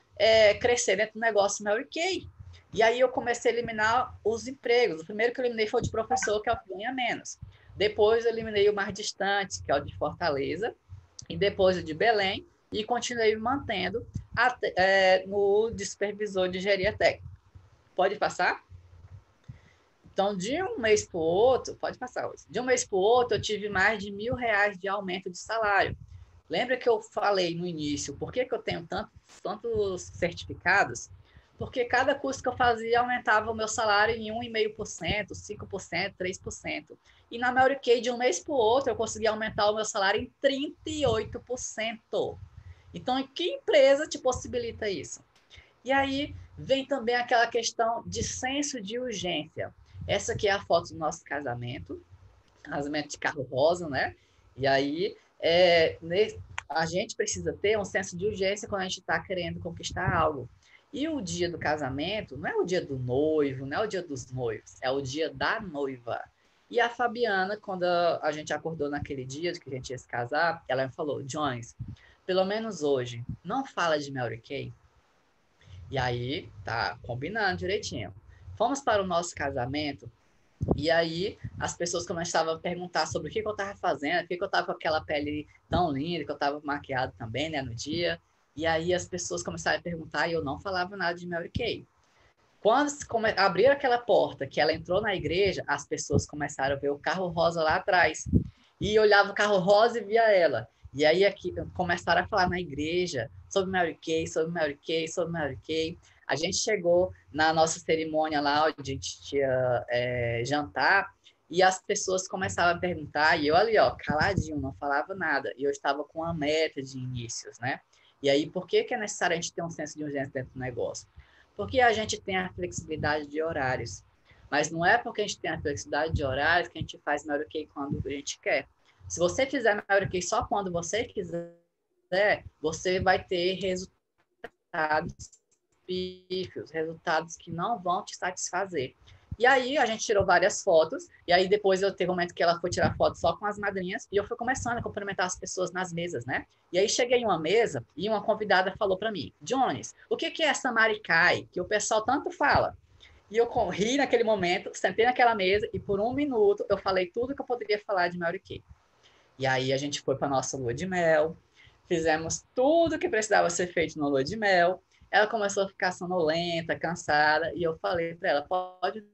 crescer dentro do negócio Mary Kay. E aí eu comecei a eliminar os empregos. O primeiro que eu eliminei foi o de professor, que é o que ganha menos. Depois eu eliminei o mais distante, que é o de Fortaleza. E depois o de Belém. E continuei me mantendo no de supervisor de engenharia técnica. Pode passar? Então, de um mês para o outro, pode passar hoje. De um mês para o outro, eu tive mais de R$ 1.000 de aumento de salário. Lembra que eu falei no início, por que eu tenho tantos certificados? Porque cada curso que eu fazia aumentava o meu salário em 1,5%, 5%, 3%. E na Mary Kay, de um mês para o outro, eu consegui aumentar o meu salário em 38%. Então, em que empresa te possibilita isso? E aí vem também aquela questão de senso de urgência. Essa aqui é a foto do nosso casamento de carro rosa, né? E aí a gente precisa ter um senso de urgência quando a gente está querendo conquistar algo. E o dia do casamento não é o dia do noivo, não é o dia dos noivos, é o dia da noiva. E a Fabiana, quando a gente acordou naquele dia de que a gente ia se casar, ela me falou, Jones, pelo menos hoje, não fala de Mary Kay. E aí, tá combinando direitinho. Fomos para o nosso casamento, e aí as pessoas começavam a perguntar sobre o que eu estava fazendo, por que eu estava com aquela pele tão linda, que eu estava maquiado também, né, no dia. E aí as pessoas começaram a perguntar e eu não falava nada de Mary Kay. Quando abriram aquela porta que ela entrou na igreja, as pessoas começaram a ver o carro rosa lá atrás. E olhava o carro rosa e via ela. E aí aqui começaram a falar na igreja sobre Mary Kay, sobre Mary Kay, sobre Mary Kay. A gente chegou na nossa cerimônia lá, onde a gente ia jantar, e as pessoas começavam a perguntar, e eu ali, ó, caladinho, não falava nada. E eu estava com uma meta de inícios, né? E aí, por que é necessário a gente ter um senso de urgência dentro do negócio? Porque a gente tem a flexibilidade de horários. Mas não é porque a gente tem a flexibilidade de horários que a gente faz Mary Kay quando a gente quer. Se você fizer Mary Kay só quando você quiser, você vai ter resultados pífios, resultados que não vão te satisfazer. E aí a gente tirou várias fotos, e aí depois eu teve um momento que ela foi tirar foto só com as madrinhas, e eu fui começando a cumprimentar as pessoas nas mesas, né? E aí cheguei em uma mesa, e uma convidada falou para mim, Jones, o que é essa Mary Kay, que o pessoal tanto fala? E eu ri naquele momento, sentei naquela mesa, e por 1 minuto eu falei tudo que eu poderia falar de Mary Kay. E aí a gente foi para nossa lua de mel, fizemos tudo que precisava ser feito na lua de mel. Ela começou a ficar sonolenta, cansada, e eu falei para ela, pode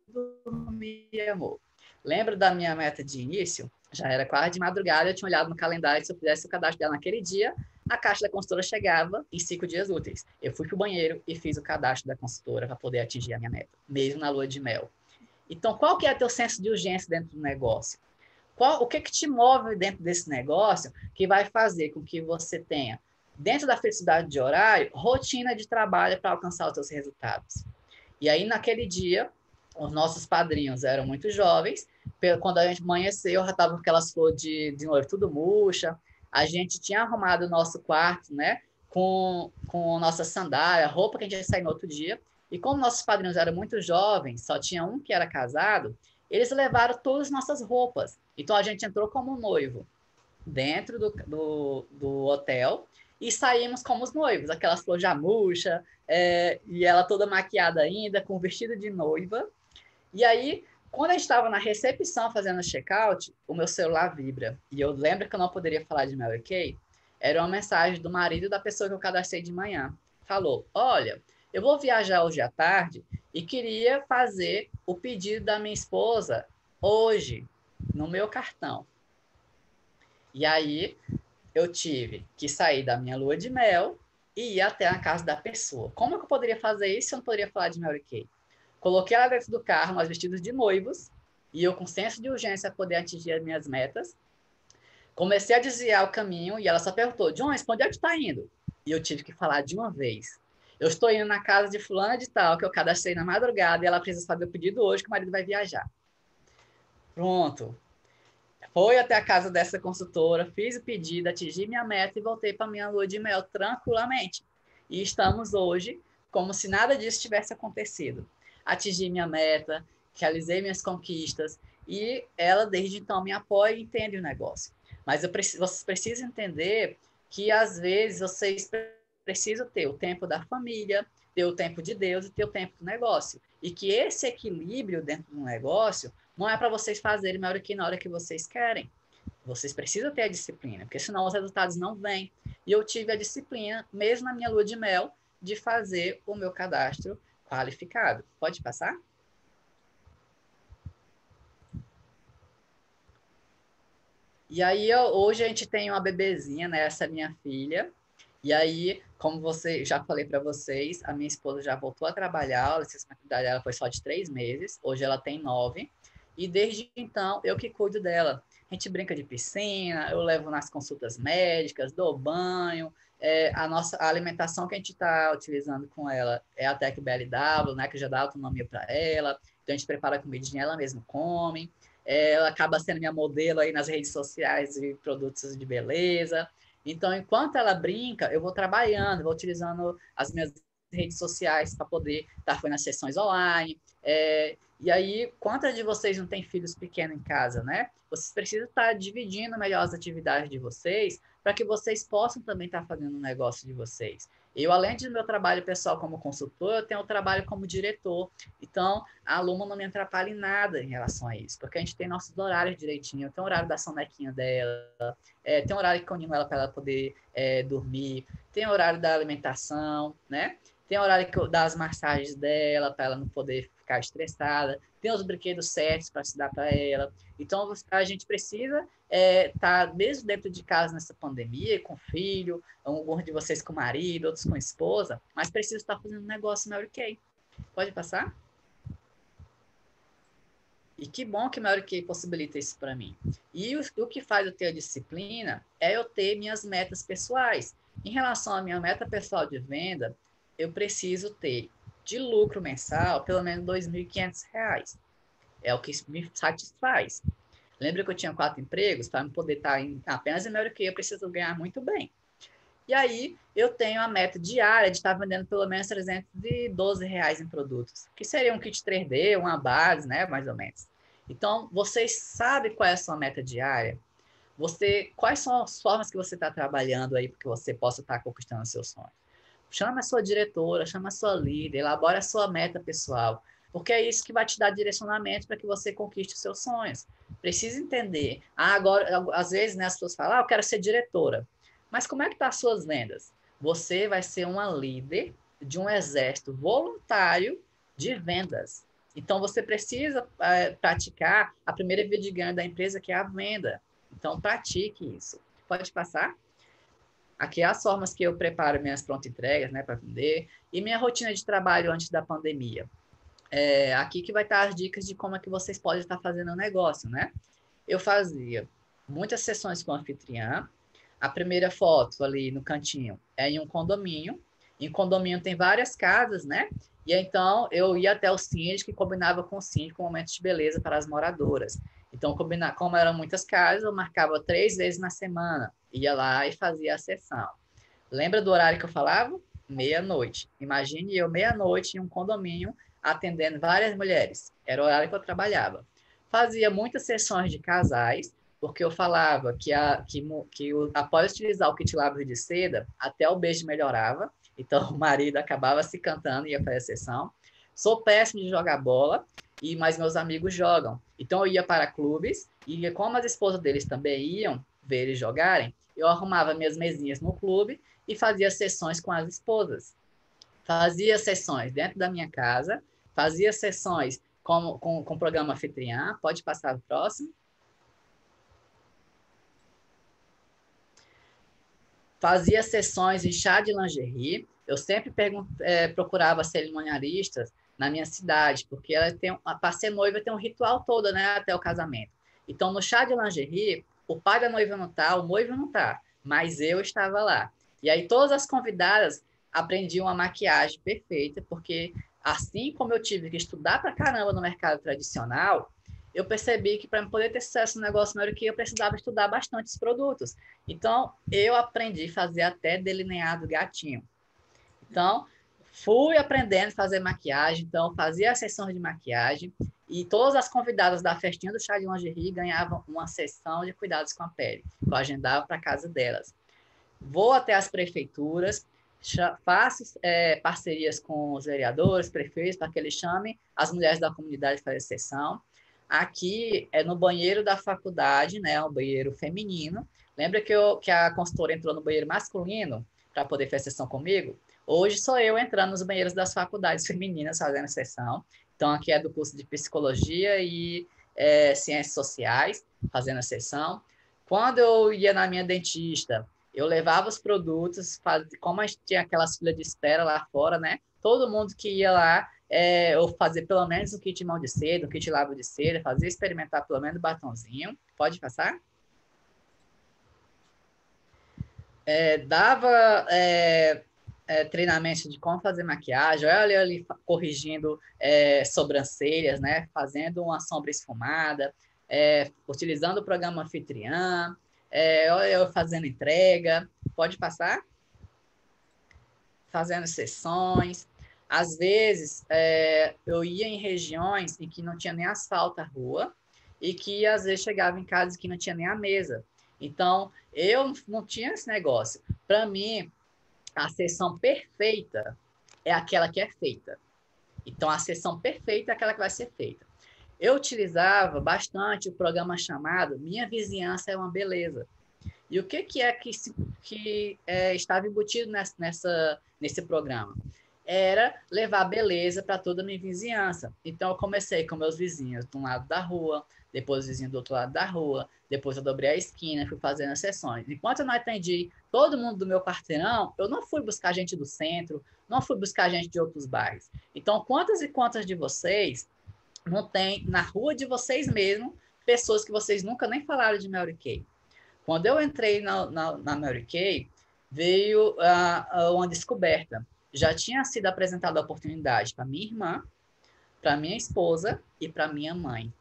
dormir, amor. Lembra da minha meta de início? Já era quase de madrugada, eu tinha olhado no calendário, se eu fizesse o cadastro dela naquele dia, a caixa da consultora chegava em 5 dias úteis. Eu fui pro banheiro e fiz o cadastro da consultora para poder atingir a minha meta, mesmo na lua de mel. Então, qual que é o teu senso de urgência dentro do negócio? O que te move dentro desse negócio que vai fazer com que você tenha, dentro da flexibilidade de horário, rotina de trabalho para alcançar os seus resultados? E aí, naquele dia, os nossos padrinhos eram muito jovens. Quando a gente amanheceu, já estava com aquelas flores de noivo tudo murcha. A gente tinha arrumado o nosso quarto, né? Com nossa sandália, roupa que a gente ia sair no outro dia. E como nossos padrinhos eram muito jovens, só tinha um que era casado, eles levaram todas as nossas roupas. Então, a gente entrou como noivo dentro do hotel e saímos como os noivos, aquelas flores já murcha, e ela toda maquiada ainda, com vestido de noiva. E aí, quando a gente estava na recepção fazendo o check-out, o meu celular vibra. E eu lembro que eu não poderia falar de Mary Kay. Era uma mensagem do marido da pessoa que eu cadastrei de manhã. Falou, olha, eu vou viajar hoje à tarde e queria fazer o pedido da minha esposa hoje, no meu cartão. E aí, eu tive que sair da minha lua de mel e ir até a casa da pessoa. Como é que eu poderia fazer isso se eu não poderia falar de Mary Kay? Coloquei ela dentro do carro, nós vestidos de noivos, e eu com senso de urgência poder atingir as minhas metas. Comecei a desviar o caminho e ela só perguntou, Jones, para onde é que tu tá indo? E eu tive que falar de uma vez. Eu estou indo na casa de fulana de tal, que eu cadastrei na madrugada, e ela precisa fazer o pedido hoje, que o marido vai viajar. Pronto. Foi até a casa dessa consultora, fiz o pedido, atingi minha meta e voltei para minha lua de mel tranquilamente. E estamos hoje como se nada disso tivesse acontecido. Atingi minha meta, realizei minhas conquistas e ela desde então me apoia e entende o negócio. Mas vocês precisam entender que às vezes vocês precisam ter o tempo da família, ter o tempo de Deus e ter o tempo do negócio. E que esse equilíbrio dentro do negócio não é para vocês fazerem na hora que vocês querem. Vocês precisam ter a disciplina, porque senão os resultados não vêm. E eu tive a disciplina, mesmo na minha lua de mel, de fazer o meu cadastro qualificado. Pode passar? E aí, hoje a gente tem uma bebezinha, né? Essa é minha filha. E aí, como já falei para vocês, a minha esposa já voltou a trabalhar, a licença maternidade dela foi só de 3 meses, hoje ela tem 9. E desde então, eu que cuido dela. A gente brinca de piscina, eu levo nas consultas médicas, dou banho. A alimentação que a gente está utilizando com ela é a Tec BLW, né, que já dá autonomia para ela. Então, a gente prepara a comidinha, ela mesma come. Ela acaba sendo minha modelo aí nas redes sociais de produtos de beleza. Então, enquanto ela brinca, eu vou trabalhando, vou utilizando as minhas redes sociais para poder estar fazendo as sessões online. E aí, quantas de vocês não têm filhos pequenos em casa, né? Vocês precisam estar dividindo melhor as atividades de vocês para que vocês possam também estar fazendo um negócio de vocês. Eu, além do meu trabalho pessoal como consultor, eu tenho o trabalho como diretor. Então, a Luma não me atrapalha em nada em relação a isso, porque a gente tem nossos horários direitinho. Tem o horário da sonequinha dela, tem o horário que eu animo ela para ela poder dormir, tem o horário da alimentação, né? Tem o horário das massagens dela, para ela não poder ficar estressada. Tem os brinquedos certos para se dar para ela. Então, a gente precisa estar mesmo dentro de casa nessa pandemia, com filho, alguns de vocês com marido, outros com esposa, mas precisa estar fazendo um negócio Mary Kay. Pode passar? E que bom que Mary Kay possibilita isso para mim. E o que faz eu ter a disciplina é eu ter minhas metas pessoais. Em relação à minha meta pessoal de venda, eu preciso ter de lucro mensal pelo menos R$ 2.500. É o que me satisfaz. Lembra que eu tinha 4 empregos? Para poder estar apenas em Mary Kay, eu preciso ganhar muito bem. E aí, eu tenho a meta diária de estar vendendo pelo menos R$ 312 em produtos, que seria um kit 3D, uma base, né, mais ou menos. Então, vocês sabem qual é a sua meta diária? Quais são as formas que você está trabalhando aí para que você possa estar conquistando seus sonhos? Chama a sua diretora, chama a sua líder, elabora a sua meta pessoal, porque é isso que vai te dar direcionamento para que você conquiste os seus sonhos. Precisa entender. Agora, às vezes, né, as pessoas falam, eu quero ser diretora. Mas como é que estão as suas vendas? Você vai ser uma líder de um exército voluntário de vendas. Então, você precisa praticar a primeira via de ganho da empresa, que é a venda. Então, pratique isso. Pode passar? Aqui é as formas que eu preparo minhas pronto-entregas, né, para vender, e minha rotina de trabalho antes da pandemia. Aqui que vai estar as dicas de como é que vocês podem estar fazendo o negócio, né? Eu fazia muitas sessões com anfitriã. A primeira foto ali no cantinho é em um condomínio. Em condomínio tem várias casas, né? E então eu ia até o síndico e combinava com o síndico momentos de beleza para as moradoras. Então, como eram muitas casas, eu marcava 3 vezes na semana. Ia lá e fazia a sessão. Lembra do horário que eu falava? Meia-noite. Imagine eu meia-noite em um condomínio atendendo várias mulheres. Era o horário que eu trabalhava. Fazia muitas sessões de casais, porque eu falava que após utilizar o kit lábios de seda, até o beijo melhorava. Então, o marido acabava se cantando e ia fazer a sessão. Sou péssimo de jogar bola, mas meus amigos jogam. Então, eu ia para clubes, e como as esposas deles também iam ver eles jogarem, eu arrumava minhas mesinhas no clube e fazia sessões com as esposas. Fazia sessões dentro da minha casa, fazia sessões com o programa anfitriã. Pode passar o próximo. Fazia sessões em chá de lingerie. Eu sempre procurava cerimonialistas na minha cidade, porque para ser noiva tem um ritual todo, né, até o casamento. Então, no chá de lingerie, o pai da noiva não está, o noivo não está, mas eu estava lá. E aí todas as convidadas aprendiam a maquiagem perfeita, porque assim como eu tive que estudar pra caramba no mercado tradicional, eu percebi que para poder ter sucesso no negócio Mary Kay, eu precisava estudar bastante os produtos. Então, eu aprendi a fazer até delineado gatinho. Então, fui aprendendo a fazer maquiagem, então fazia a sessão de maquiagem e todas as convidadas da festinha do chá de lingerie ganhavam uma sessão de cuidados com a pele, que eu agendava para casa delas. Vou até as prefeituras, faço parcerias com os vereadores, prefeitos, para que eles chamem as mulheres da comunidade para fazer sessão. Aqui é no banheiro da faculdade, né, um banheiro feminino. Lembra que a consultora entrou no banheiro masculino para poder fazer sessão comigo? Hoje sou eu entrando nos banheiros das faculdades femininas fazendo sessão. Então, aqui é do curso de Psicologia e Ciências Sociais, fazendo a sessão. Quando eu ia na minha dentista, eu levava os produtos, como a gente tinha aquelas filas de espera lá fora, né? Todo mundo que ia lá, eu fazia pelo menos um kit mão de seda, um kit lábio de seda, fazia experimentar pelo menos batonzinho. Pode passar? Dava treinamento de como fazer maquiagem, olha ali corrigindo sobrancelhas, né? Fazendo uma sombra esfumada, utilizando o programa anfitriã, olha eu fazendo entrega. Pode passar? Fazendo sessões. Às vezes, eu ia em regiões em que não tinha nem asfalto a rua e que, às vezes, chegava em casa que não tinha nem a mesa. Então, eu não tinha esse negócio. Para mim, a sessão perfeita é aquela que é feita. Então, a sessão perfeita é aquela que vai ser feita. Eu utilizava bastante o programa chamado Minha Vizinhança é uma Beleza. E o que é que estava embutido nesse programa? Era levar beleza para toda a minha vizinhança. Então, eu comecei com meus vizinhos de um lado da rua, depois os vizinhos do outro lado da rua, depois eu dobrei a esquina, fui fazendo as sessões. Enquanto eu não atendi todo mundo do meu quarteirão, eu não fui buscar gente do centro, não fui buscar gente de outros bairros. Então, quantas e quantas de vocês não tem na rua de vocês mesmo pessoas que vocês nunca nem falaram de Mary Kay? Quando eu entrei na Mary Kay, veio uma descoberta. Já tinha sido apresentada a oportunidade para minha irmã, para minha esposa e para minha mãe.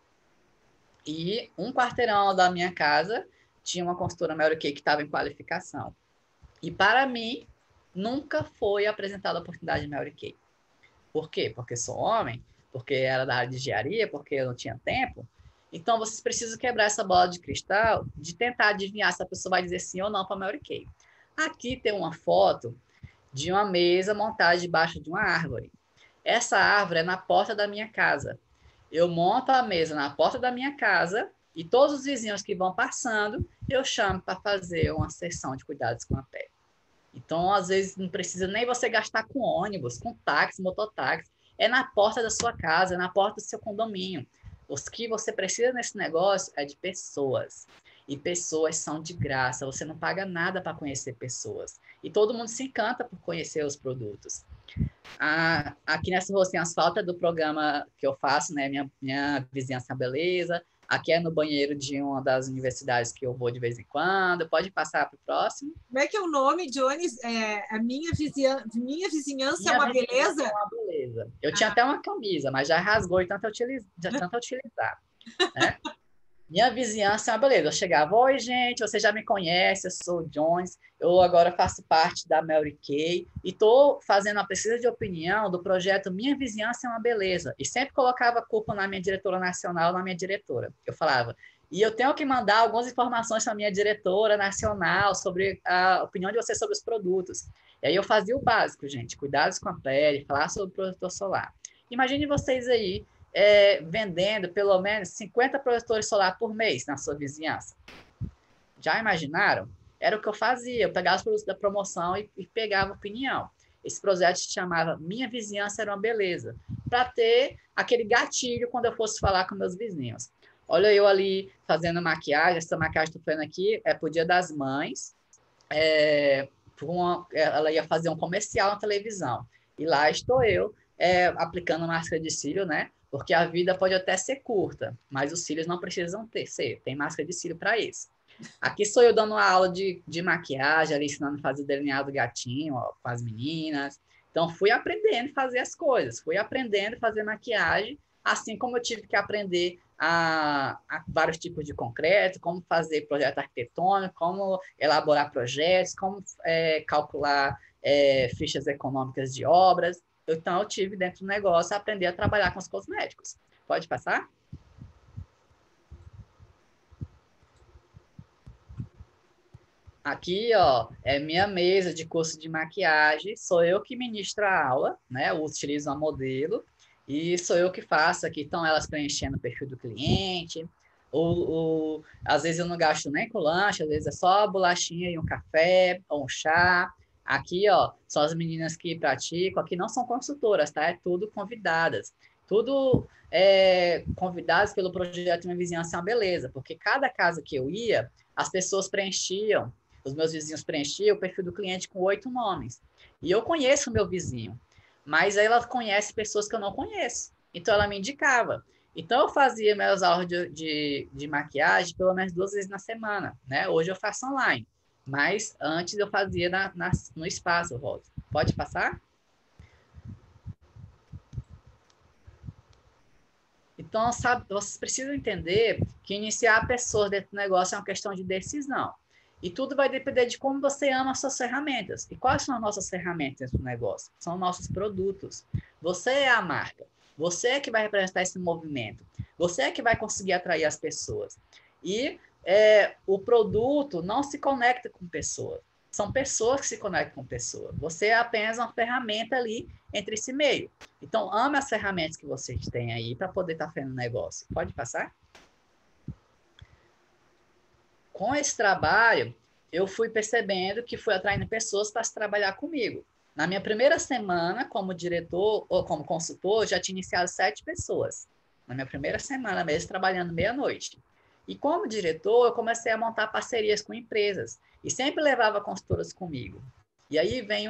E um quarteirão da minha casa tinha uma consultora Mary Kay que estava em qualificação. E para mim, nunca foi apresentada a oportunidade de Mary Kay. Por quê? Porque sou homem, porque era da área de engenharia, porque eu não tinha tempo. Então, vocês precisam quebrar essa bola de cristal de tentar adivinhar se a pessoa vai dizer sim ou não para a Mary Kay. Aqui tem uma foto de uma mesa montada debaixo de uma árvore. Essa árvore é na porta da minha casa. Eu monto a mesa na porta da minha casa e todos os vizinhos que vão passando, eu chamo para fazer uma sessão de cuidados com a pele. Então, às vezes, não precisa nem você gastar com ônibus, com táxi, mototáxi. É na porta da sua casa, é na porta do seu condomínio. Os que você precisa nesse negócio é de pessoas. E pessoas são de graça. Você não paga nada para conhecer pessoas. E todo mundo se encanta por conhecer os produtos. Aqui nessa Rua Sem Asfalto é do programa que eu faço, né? Minha Vizinhança Beleza. Aqui é no banheiro de uma das universidades que eu vou de vez em quando. Pode passar para o próximo. Como é que é o nome, Jones? A minha vizinhança é Minha uma vizinhança é beleza? uma beleza. Eu tinha até uma camisa, mas já rasgou de tanto utilizar, né? Minha vizinhança é uma beleza. Eu chegava, oi, gente, você já me conhece, eu sou o Jones, eu agora faço parte da Mary Kay e estou fazendo uma pesquisa de opinião do projeto Minha Vizinhança é uma Beleza. E sempre colocava a culpa na minha diretora nacional, na minha diretora. Eu falava, e eu tenho que mandar algumas informações para a minha diretora nacional sobre a opinião de vocês sobre os produtos. E aí eu fazia o básico, gente, cuidados com a pele, falar sobre o protetor solar. Imagine vocês aí vendendo pelo menos 50 protetores solar por mês na sua vizinhança. Já imaginaram? Era o que eu fazia. Eu pegava os produtos da promoção e pegava opinião. Esse projeto se chamava Minha Vizinhança Era uma Beleza, para ter aquele gatilho quando eu fosse falar com meus vizinhos. Olha eu ali fazendo maquiagem. Essa maquiagem que estou fazendo aqui é para o Dia das Mães. Ela ia fazer um comercial na televisão. E lá estou eu aplicando máscara de cílio, né? Porque a vida pode até ser curta, mas os cílios não precisam ser. Tem máscara de cílio para isso. Aqui sou eu dando uma aula de maquiagem, ali ensinando a fazer delineado gatinho ó, com as meninas. Então, fui aprendendo a fazer as coisas. Fui aprendendo a fazer maquiagem, assim como eu tive que aprender a vários tipos de concreto, como fazer projeto arquitetônico, como elaborar projetos, como calcular fichas econômicas de obras. Então, eu tive dentro do negócio aprender a trabalhar com os cosméticos. Pode passar? Aqui, ó, é minha mesa de curso de maquiagem. Sou eu que ministro a aula, né? Eu utilizo a modelo e sou eu que faço aqui. Estão elas preenchendo o perfil do cliente. Às vezes eu não gasto nem com lanche, às vezes é só bolachinha e um café ou um chá. Aqui, ó, são as meninas que praticam. Aqui não são consultoras, tá? É tudo convidadas. Tudo convidadas pelo projeto Minha Vizinhança é uma Beleza, porque cada casa que eu ia, as pessoas preenchiam, os meus vizinhos preenchiam o perfil do cliente com 8 nomes. E eu conheço o meu vizinho, mas ela conhece pessoas que eu não conheço. Então, ela me indicava. Então, eu fazia meus aulas de maquiagem pelo menos 2 vezes na semana. Né? Hoje eu faço online. Mas antes eu fazia no espaço, Rosa. Pode passar? Então, sabe, vocês precisam entender que iniciar pessoas dentro do negócio é uma questão de decisão. E tudo vai depender de como você ama as suas ferramentas. E quais são as nossas ferramentas dentro do negócio? São nossos produtos. Você é a marca. Você é que vai representar esse movimento. Você é que vai conseguir atrair as pessoas. E o produto não se conecta com pessoas. São pessoas que se conectam com pessoas. Você é apenas uma ferramenta ali entre esse meio. Então, ame as ferramentas que vocês têm aí para poder estar fazendo negócio. Pode passar? Com esse trabalho, eu fui percebendo que fui atraindo pessoas para trabalhar comigo. Na minha primeira semana, como diretor ou como consultor, já tinha iniciado 7 pessoas. Na minha primeira semana mesmo, trabalhando meia-noite. E como diretor, eu comecei a montar parcerias com empresas. E sempre levava consultoras comigo. E aí vem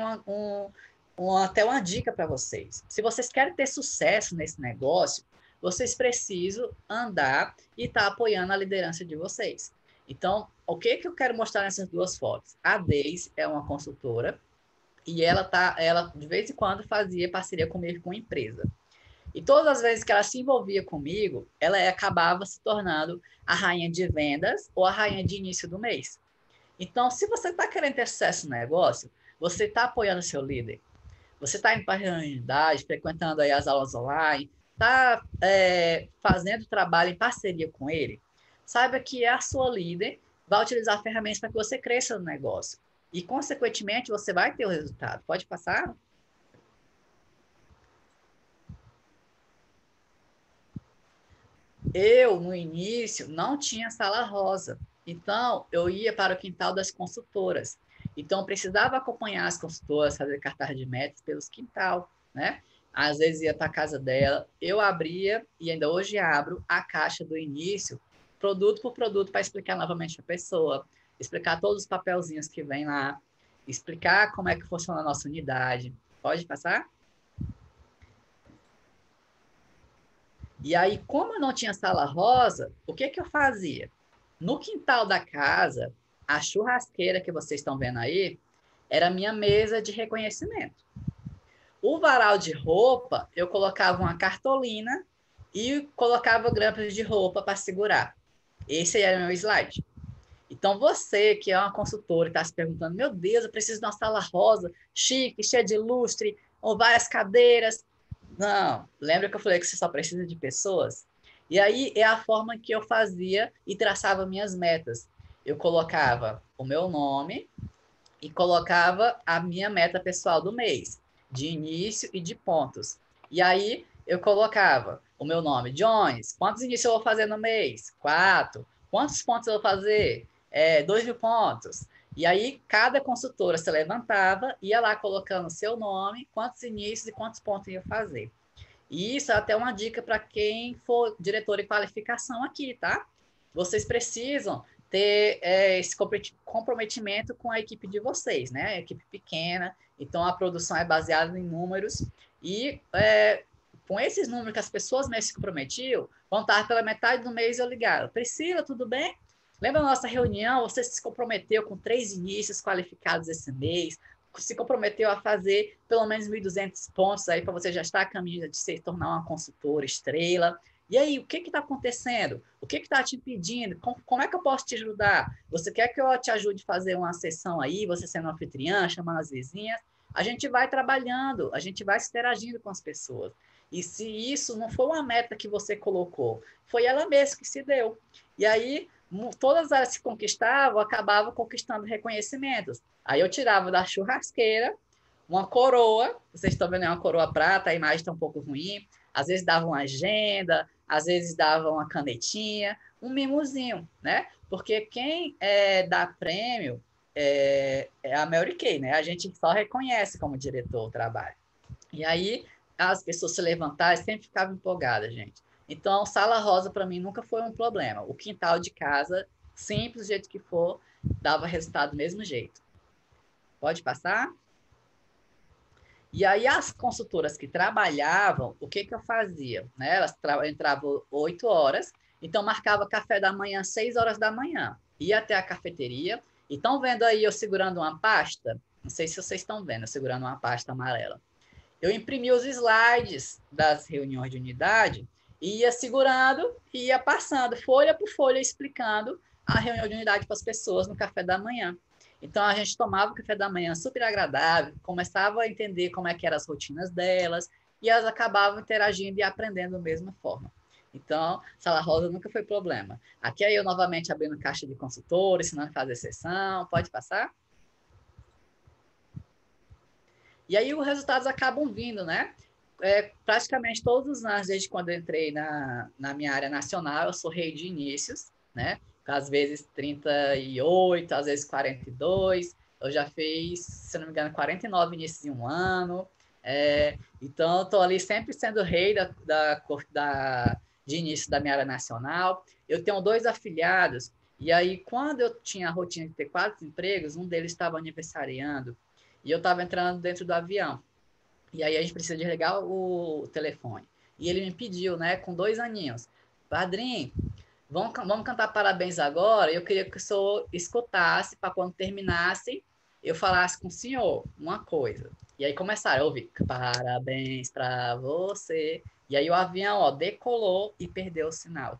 até uma dica para vocês. Se vocês querem ter sucesso nesse negócio, vocês precisam andar e estar apoiando a liderança de vocês. Então, o que eu quero mostrar nessas 2 fotos? A Deise é uma consultora e ela de vez em quando fazia parceria comigo com empresa. E todas as vezes que ela se envolvia comigo, ela acabava se tornando a rainha de vendas ou a rainha de início do mês. Então, se você está querendo ter sucesso no negócio, você está apoiando o seu líder. Você está indo para a reunidade, frequentando aí as aulas online, está fazendo trabalho em parceria com ele, saiba que a sua líder vai utilizar ferramentas para que você cresça no negócio. E, consequentemente, você vai ter o resultado. Pode passar? Eu, no início, não tinha sala rosa. Então, eu ia para o quintal das consultoras. Então, eu precisava acompanhar as consultoras, fazer cartaz de metas pelos quintal, né? Às vezes ia para a casa dela, eu abria, e ainda hoje abro, a caixa do início, produto por produto, para explicar novamente para a pessoa, explicar todos os papelzinhos que vem lá, explicar como é que funciona a nossa unidade. Pode passar? E aí, como eu não tinha sala rosa, o que eu fazia? No quintal da casa, a churrasqueira que vocês estão vendo aí, era a minha mesa de reconhecimento. O varal de roupa, eu colocava uma cartolina e colocava grampas de roupa para segurar. Esse era o meu slide. Então, você que é uma consultora e está se perguntando, meu Deus, eu preciso de uma sala rosa, chique, cheia de lustre, ou várias cadeiras. Não, lembra que eu falei que você só precisa de pessoas? E aí é a forma que eu fazia e traçava minhas metas. Eu colocava o meu nome e colocava a minha meta pessoal do mês, de início e de pontos. E aí eu colocava o meu nome, Jones, quantos inícios eu vou fazer no mês? 4. Quantos pontos eu vou fazer? 2.000 pontos. E aí, cada consultora se levantava, ia lá colocando seu nome, quantos inícios e quantos pontos ia fazer. E isso é até uma dica para quem for diretor de qualificação aqui, tá? Vocês precisam ter esse comprometimento com a equipe de vocês, né? A equipe pequena, então a produção é baseada em números e com esses números que as pessoas mesmo se comprometiam, vão estar pela metade do mês eu ligava. Priscila, tudo bem? Lembra da nossa reunião? Você se comprometeu com 3 inícios qualificados esse mês, se comprometeu a fazer pelo menos 1.200 pontos aí para você já estar a caminho de se tornar uma consultora estrela. E aí, o que está acontecendo? O que está te impedindo? Como é que eu posso te ajudar? Você quer que eu te ajude a fazer uma sessão aí, você sendo anfitriã, chamando as vizinhas? A gente vai trabalhando, a gente vai se interagindo com as pessoas. E se isso não foi uma meta que você colocou, foi ela mesma que se deu. E aí, todas elas se conquistavam, acabavam conquistando reconhecimentos. Aí eu tirava da churrasqueira uma coroa, vocês estão vendo, é uma coroa prata, a imagem está um pouco ruim, às vezes dava uma agenda, às vezes dava uma canetinha, um mimozinho, né? Porque quem dá prêmio é a Mary Kay, né? A gente só reconhece como diretor o trabalho. E aí as pessoas se levantaram e sempre ficavam empolgadas, gente. Então, sala rosa para mim nunca foi um problema. O quintal de casa, simples, do jeito que for, dava resultado do mesmo jeito. Pode passar? E aí as consultoras que trabalhavam, o que eu fazia? Né? Elas entravam 8 horas, então marcava café da manhã às 6 horas da manhã. Ia até a cafeteria. E estão vendo aí eu segurando uma pasta? Não sei se vocês estão vendo, eu segurando uma pasta amarela. Eu imprimi os slides das reuniões de unidade e ia segurando e ia passando folha por folha explicando a reunião de unidade para as pessoas no café da manhã. Então a gente tomava o café da manhã super agradável, começava a entender como é que eram as rotinas delas e elas acabavam interagindo e aprendendo da mesma forma. Então, sala rosa nunca foi problema. Aqui aí eu novamente abrindo caixa de consultores, ensinando a fazer sessão. Pode passar? E aí os resultados acabam vindo, né? Praticamente todos os anos, desde quando eu entrei na minha área nacional, eu sou rei de inícios, né? Às vezes 38, às vezes 42. Eu já fiz, se não me engano, 49 inícios em um ano. Então, eu estou ali sempre sendo rei de início da minha área nacional. Eu tenho 2 afiliados, e aí, quando eu tinha a rotina de ter 4 empregos, um deles estava aniversariando, e eu estava entrando dentro do avião. E aí a gente precisa desligar o telefone. E ele me pediu, né, com 2 aninhos, padrinho, vamos cantar parabéns agora? Eu queria que o senhor escutasse para quando terminasse, eu falasse com o senhor uma coisa. E aí começaram a ouvir, parabéns para você. E aí o avião, ó, decolou e perdeu o sinal.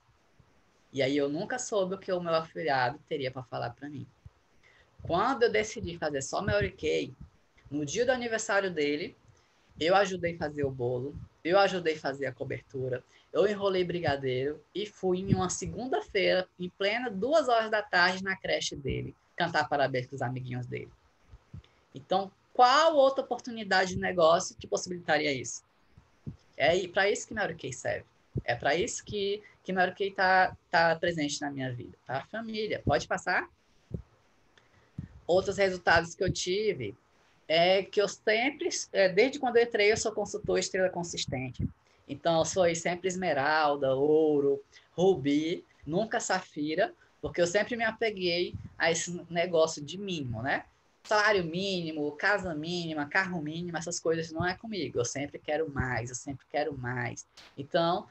E aí eu nunca soube o que o meu afilhado teria para falar para mim. Quando eu decidi fazer só Mary Kay, no dia do aniversário dele, eu ajudei a fazer o bolo, eu ajudei a fazer a cobertura, eu enrolei brigadeiro e fui em uma segunda-feira, em plena 2 horas da tarde, na creche dele, cantar parabéns para os amiguinhos dele. Então, qual outra oportunidade de negócio te possibilitaria isso? É para isso que Mary Kay serve. É para isso que Mary Kay tá presente na minha vida. Tá? Família, pode passar? Outros resultados que eu tive é que eu sempre, desde quando eu entrei, eu sou consultor estrela consistente. Então, eu sou sempre esmeralda, ouro, rubi, nunca safira, porque eu sempre me apeguei a esse negócio de mínimo, né? Salário mínimo, casa mínima, carro mínimo, essas coisas não é comigo. Eu sempre quero mais, eu sempre quero mais. Então,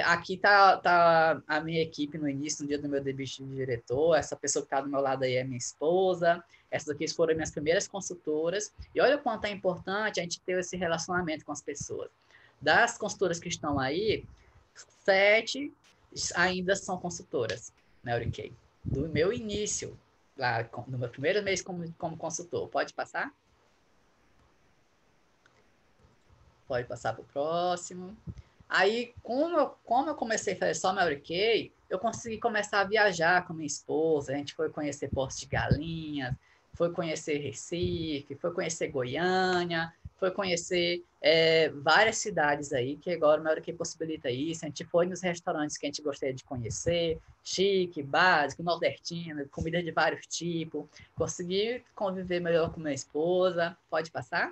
aqui tá a minha equipe no início, no dia do meu debut de diretor. Essa pessoa que está do meu lado aí é minha esposa. Essas aqui foram minhas primeiras consultoras. E olha o quanto é importante a gente ter esse relacionamento com as pessoas. Das consultoras que estão aí, 7 ainda são consultoras na Eurikay. Do meu início, lá no meu primeiro mês como consultor. Pode passar? Pode passar para o próximo. Aí, como eu comecei a fazer só Mary Kay, eu consegui começar a viajar com minha esposa. A gente foi conhecer Porto de Galinhas, foi conhecer Recife, foi conhecer Goiânia, foi conhecer várias cidades aí, que agora o Mary Kay possibilita isso. A gente foi nos restaurantes que a gente gostaria de conhecer, chique, básico, nordestino, comida de vários tipos. Consegui conviver melhor com minha esposa. Pode passar?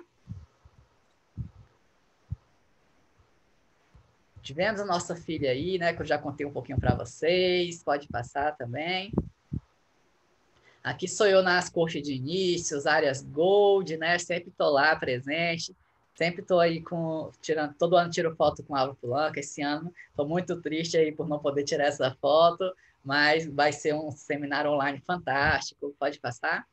Tivemos a nossa filha aí, né, que eu já contei um pouquinho para vocês. Pode passar também. Aqui sou eu nas coxas de inícios, áreas Gold, né? Sempre estou lá presente. Sempre estou aí todo ano tiro foto com a Álvaro Pulanca. Esse ano estou muito triste aí por não poder tirar essa foto, mas vai ser um seminário online fantástico. Pode passar?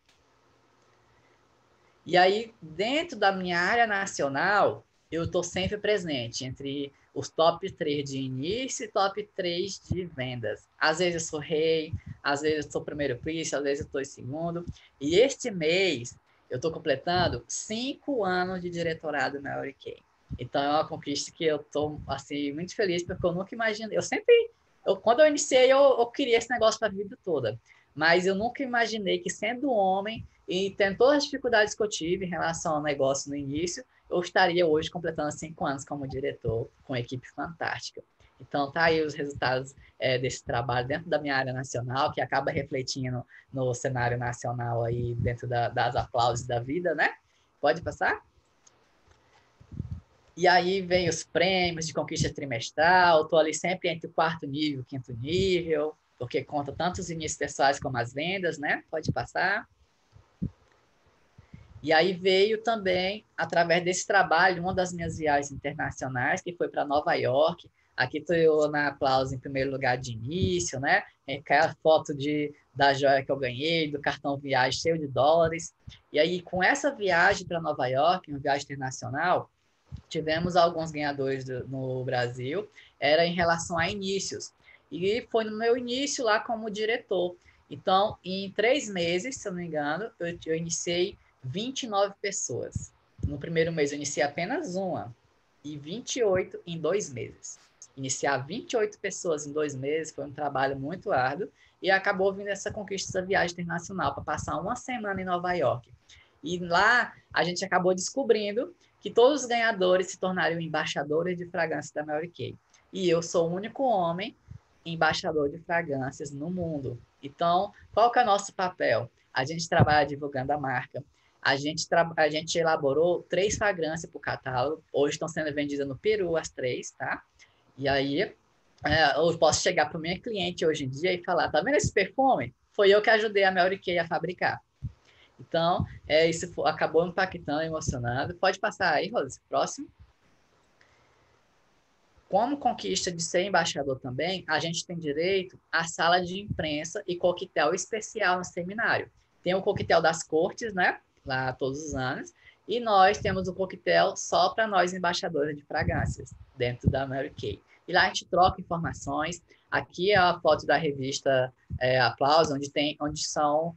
E aí, dentro da minha área nacional, eu estou sempre presente entre os top 3 de início e top 3 de vendas. Às vezes eu sou rei, às vezes eu sou primeiro príncipe, às vezes eu estou em segundo. E este mês eu estou completando 5 anos de diretorado na Eurikay. Então é uma conquista que eu estou assim, muito feliz, porque eu nunca imaginei. Quando eu iniciei, eu queria esse negócio para a vida toda. Mas eu nunca imaginei que, sendo homem, e tendo todas as dificuldades que eu tive em relação ao negócio no início, eu estaria hoje completando 5 anos como diretor, com uma equipe fantástica. Então, tá aí os resultados desse trabalho dentro da minha área nacional, que acaba refletindo no cenário nacional aí, dentro das aplausos da vida, né? Pode passar? E aí vem os prêmios de conquista trimestral, estou ali sempre entre o 4º nível e o 5º nível, porque conta tanto os inícios pessoais como as vendas, né? Pode passar. E aí veio também, através desse trabalho, uma das minhas viagens internacionais, que foi para Nova York. Aqui estou eu na aplauso em primeiro lugar de início, né? A foto da joia que eu ganhei, do cartão viagem cheio de dólares. E aí, com essa viagem para Nova York, uma viagem internacional, tivemos alguns ganhadores no Brasil, era em relação a inícios. E foi no meu início lá como diretor. Então, em 3 meses, se eu não me engano, eu iniciei 29 pessoas. No primeiro mês, eu iniciei apenas uma. E 28 em 2 meses. Iniciar 28 pessoas em 2 meses foi um trabalho muito árduo. E acabou vindo essa conquista, essa viagem internacional, para passar uma semana em Nova York. E lá, a gente acabou descobrindo que todos os ganhadores se tornariam embaixadores de fragrância da Mary Kay. E eu sou o único homem embaixador de fragrâncias no mundo. Então, qual que é o nosso papel? A gente trabalha divulgando a marca. A gente elaborou 3 fragrâncias para o catálogo. Hoje estão sendo vendidas no Peru as 3, tá? E aí, eu posso chegar para o meu cliente hoje em dia e falar, tá vendo esse perfume? Foi eu que ajudei a Mary Kay a fabricar. Então, isso acabou impactando, emocionando. Pode passar aí, Rose, próximo. Como conquista de ser embaixador também, a gente tem direito à sala de imprensa e coquetel especial no seminário. Tem o coquetel das cortes, né? Lá todos os anos. E nós temos o coquetel só para nós embaixadores de fragrâncias, dentro da Mary Kay. E lá a gente troca informações. Aqui é a foto da revista Aplausos, onde são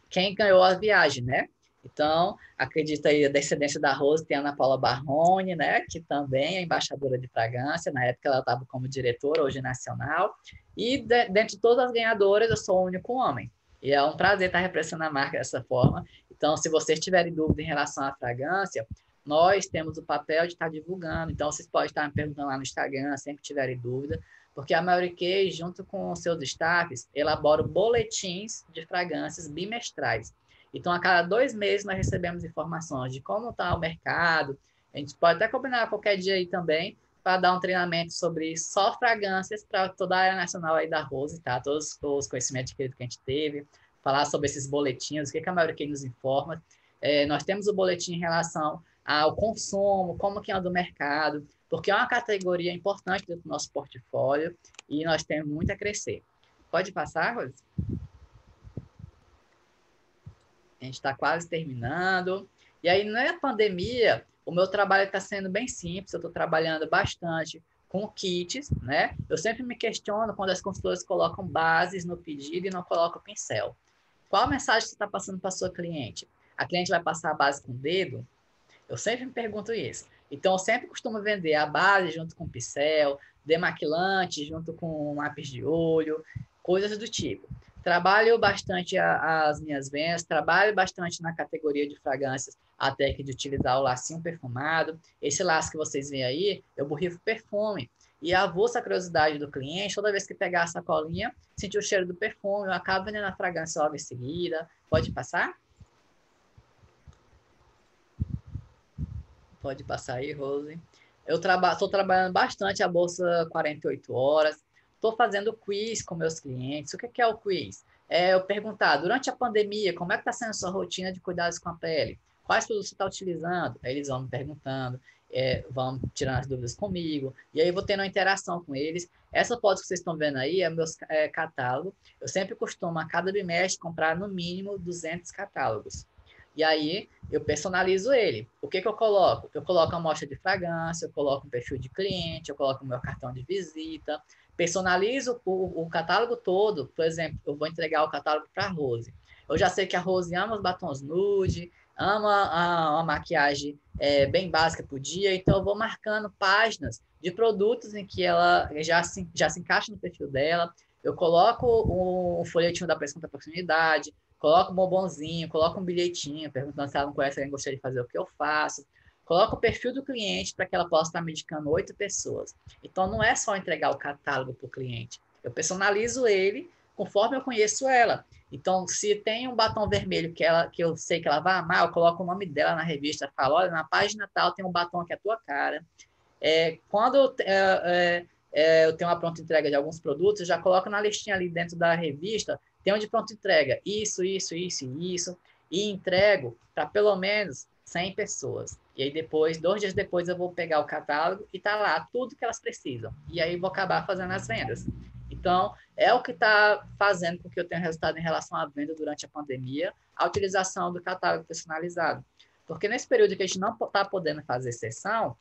quem ganhou a viagem, né? Então, acredito aí a descendência da Rose tem a Ana Paula Barrone, né, que também é embaixadora de fragrância, na época ela estava como diretora, hoje nacional, e dentre todas as ganhadoras, eu sou o único homem. E é um prazer estar representando a marca dessa forma. Então, se vocês tiverem dúvida em relação à fragrância, nós temos o papel de estar divulgando. Então, vocês podem estar me perguntando lá no Instagram, sempre tiverem dúvida, Porque a Mary Kay, junto com seus staffs, elabora boletins de fragrâncias bimestrais. Então, a cada 2 meses, nós recebemos informações de como está o mercado. A gente pode até combinar qualquer dia aí também, para dar um treinamento sobre só fragrâncias para toda a área nacional aí da Rose, tá? Todos os conhecimentos que a gente teve, falar sobre esses boletins, o que a Mary Kay nos informa. Nós temos o boletim em relação ao consumo, como que anda o mercado, porque é uma categoria importante do nosso portfólio e nós temos muito a crescer. Pode passar, Rose? A gente está quase terminando. E aí, na pandemia, o meu trabalho está sendo bem simples, eu estou trabalhando bastante com kits, né? Eu sempre me questiono quando as consultoras colocam bases no pedido e não colocam pincel. Qual a mensagem que você está passando para a sua cliente? A cliente vai passar a base com o dedo? Eu sempre me pergunto isso. Então, eu sempre costumo vender a base junto com pincel, demaquilante junto com lápis de olho, coisas do tipo. Trabalho bastante as minhas vendas, trabalho bastante na categoria de fragrâncias, a técnica de utilizar o lacinho perfumado. Esse laço que vocês veem aí, eu borrifo perfume. E avulsa a curiosidade do cliente, toda vez que pegar a sacolinha, sentir o cheiro do perfume, eu acabo vendendo a fragrância logo em seguida. Pode passar? Pode passar aí, Rose. Eu estou trabalhando bastante a Bolsa 48 horas. Estou fazendo quiz com meus clientes. O que é o quiz? Eu perguntar, durante a pandemia, como é que está sendo a sua rotina de cuidados com a pele? Quais produtos você está utilizando? Aí eles vão me perguntando, vão tirando as dúvidas comigo. E aí eu vou tendo uma interação com eles. Essa foto que vocês estão vendo aí é meu catálogo. Eu sempre costumo, a cada bimestre, comprar no mínimo 200 catálogos. E aí, eu personalizo ele. O que eu coloco? Eu coloco a amostra de fragrância, eu coloco um perfil de cliente, eu coloco o meu cartão de visita, personalizo o catálogo todo. Por exemplo, eu vou entregar o catálogo para a Rose. Eu já sei que a Rose ama os batons nude, ama a maquiagem bem básica por dia, então eu vou marcando páginas de produtos em que ela já se encaixa no perfil dela. Eu coloco o folhetinho da pressão da proximidade, coloca um bombonzinho, coloca um bilhetinho, perguntando se ela não conhece alguém gostaria de fazer o que eu faço. Coloca o perfil do cliente para que ela possa estar me indicando 8 pessoas. Então, não é só entregar o catálogo para o cliente. Eu personalizo ele conforme eu conheço ela. Então, se tem um batom vermelho que eu sei que ela vai amar, eu coloco o nome dela na revista, falo, olha, na página tal tem um batom que é a tua cara. Quando eu tenho uma pronta entrega de alguns produtos, eu já coloco na listinha ali dentro da revista, tem onde pronto entrega, isso, e entrego para pelo menos 100 pessoas. E aí depois, 2 dias depois, eu vou pegar o catálogo e tá lá tudo que elas precisam. E aí vou acabar fazendo as vendas. Então, é o que está fazendo com que eu tenha resultado em relação à venda durante a pandemia, a utilização do catálogo personalizado. Porque nesse período que a gente não está podendo fazer sessão,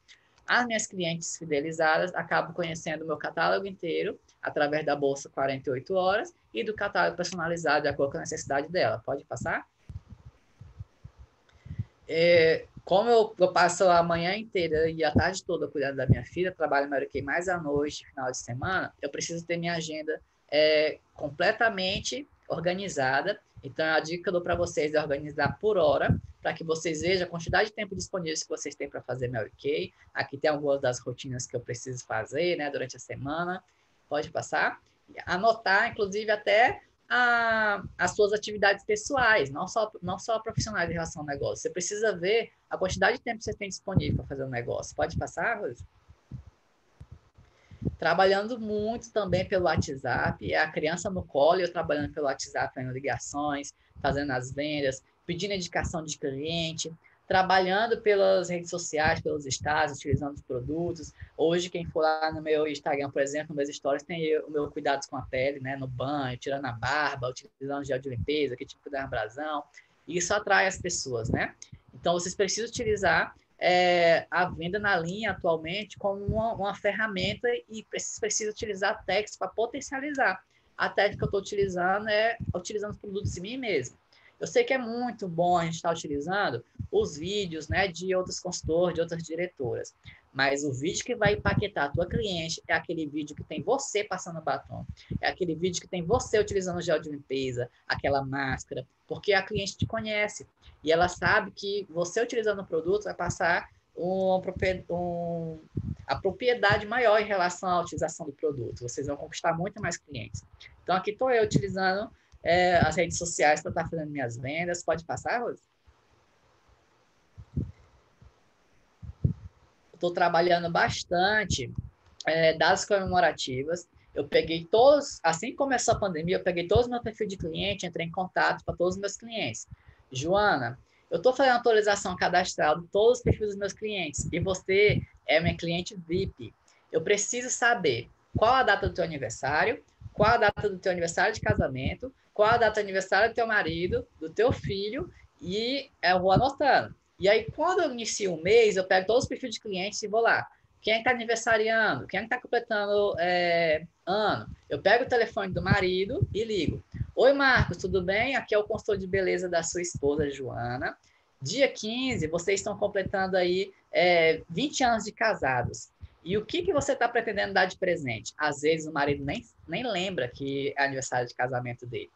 as minhas clientes fidelizadas acabam conhecendo o meu catálogo inteiro através da Bolsa 48 horas e do catálogo personalizado de acordo com a necessidade dela. Pode passar? Como eu passo a manhã inteira e a tarde toda cuidando da minha filha, trabalho Mary Kay mais à noite, final de semana, eu preciso ter minha agenda completamente organizada. Então, a dica que eu dou para vocês é organizar por hora, para que vocês vejam a quantidade de tempo disponível que vocês têm para fazer Mary Kay. Aqui tem algumas das rotinas que eu preciso fazer, né, durante a semana. Pode passar. Anotar, inclusive, até as suas atividades pessoais, não só profissionais em relação ao negócio. Você precisa ver a quantidade de tempo que você tem disponível para fazer um negócio. Pode passar, Rose? Trabalhando muito também pelo WhatsApp, a criança no colo, eu trabalhando pelo WhatsApp, fazendo ligações, fazendo as vendas, pedindo indicação de cliente, trabalhando pelas redes sociais, pelos estados, utilizando os produtos. Hoje, quem for lá no meu Instagram, por exemplo, nos meus stories, tem o meu cuidados com a pele, né? No banho, tirando a barba, utilizando gel de limpeza, que tipo de abrasão. Isso atrai as pessoas, né? Então, vocês precisam utilizar a venda na linha atualmente como uma ferramenta e precisa utilizar técnicas para potencializar. A técnica que eu estou utilizando é utilizando os produtos em mim mesmo. Eu sei que é muito bom a gente estar utilizando os vídeos, né, de outros consultores, de outras diretoras, mas o vídeo que vai impactar a tua cliente é aquele vídeo que tem você passando batom, é aquele vídeo que tem você utilizando gel de limpeza, aquela máscara, porque a cliente te conhece e ela sabe que você utilizando o produto vai passar a propriedade maior em relação à utilização do produto. Vocês vão conquistar muito mais clientes. Então, aqui estou eu utilizando as redes sociais para estar fazendo minhas vendas. Pode passar, Rose? Estou trabalhando bastante dados comemorativas. Eu peguei todos, assim que começou a pandemia, eu peguei todos os meus perfis de cliente, entrei em contato para todos os meus clientes. Joana, eu estou fazendo atualização cadastral de todos os perfis dos meus clientes e você é minha cliente VIP. Eu preciso saber qual a data do teu aniversário, qual a data do teu aniversário de casamento, qual a data do aniversário do teu marido, do teu filho, e eu vou anotando. E aí, quando eu inicio um mês, eu pego todos os perfis de clientes e vou lá. Quem é que está aniversariando? Quem é que está completando ano? Eu pego o telefone do marido e ligo. Oi, Marcos, tudo bem? Aqui é o consultor de beleza da sua esposa, Joana. Dia 15, vocês estão completando aí 20 anos de casados. E o que você está pretendendo dar de presente? Às vezes o marido nem lembra que é aniversário de casamento dele.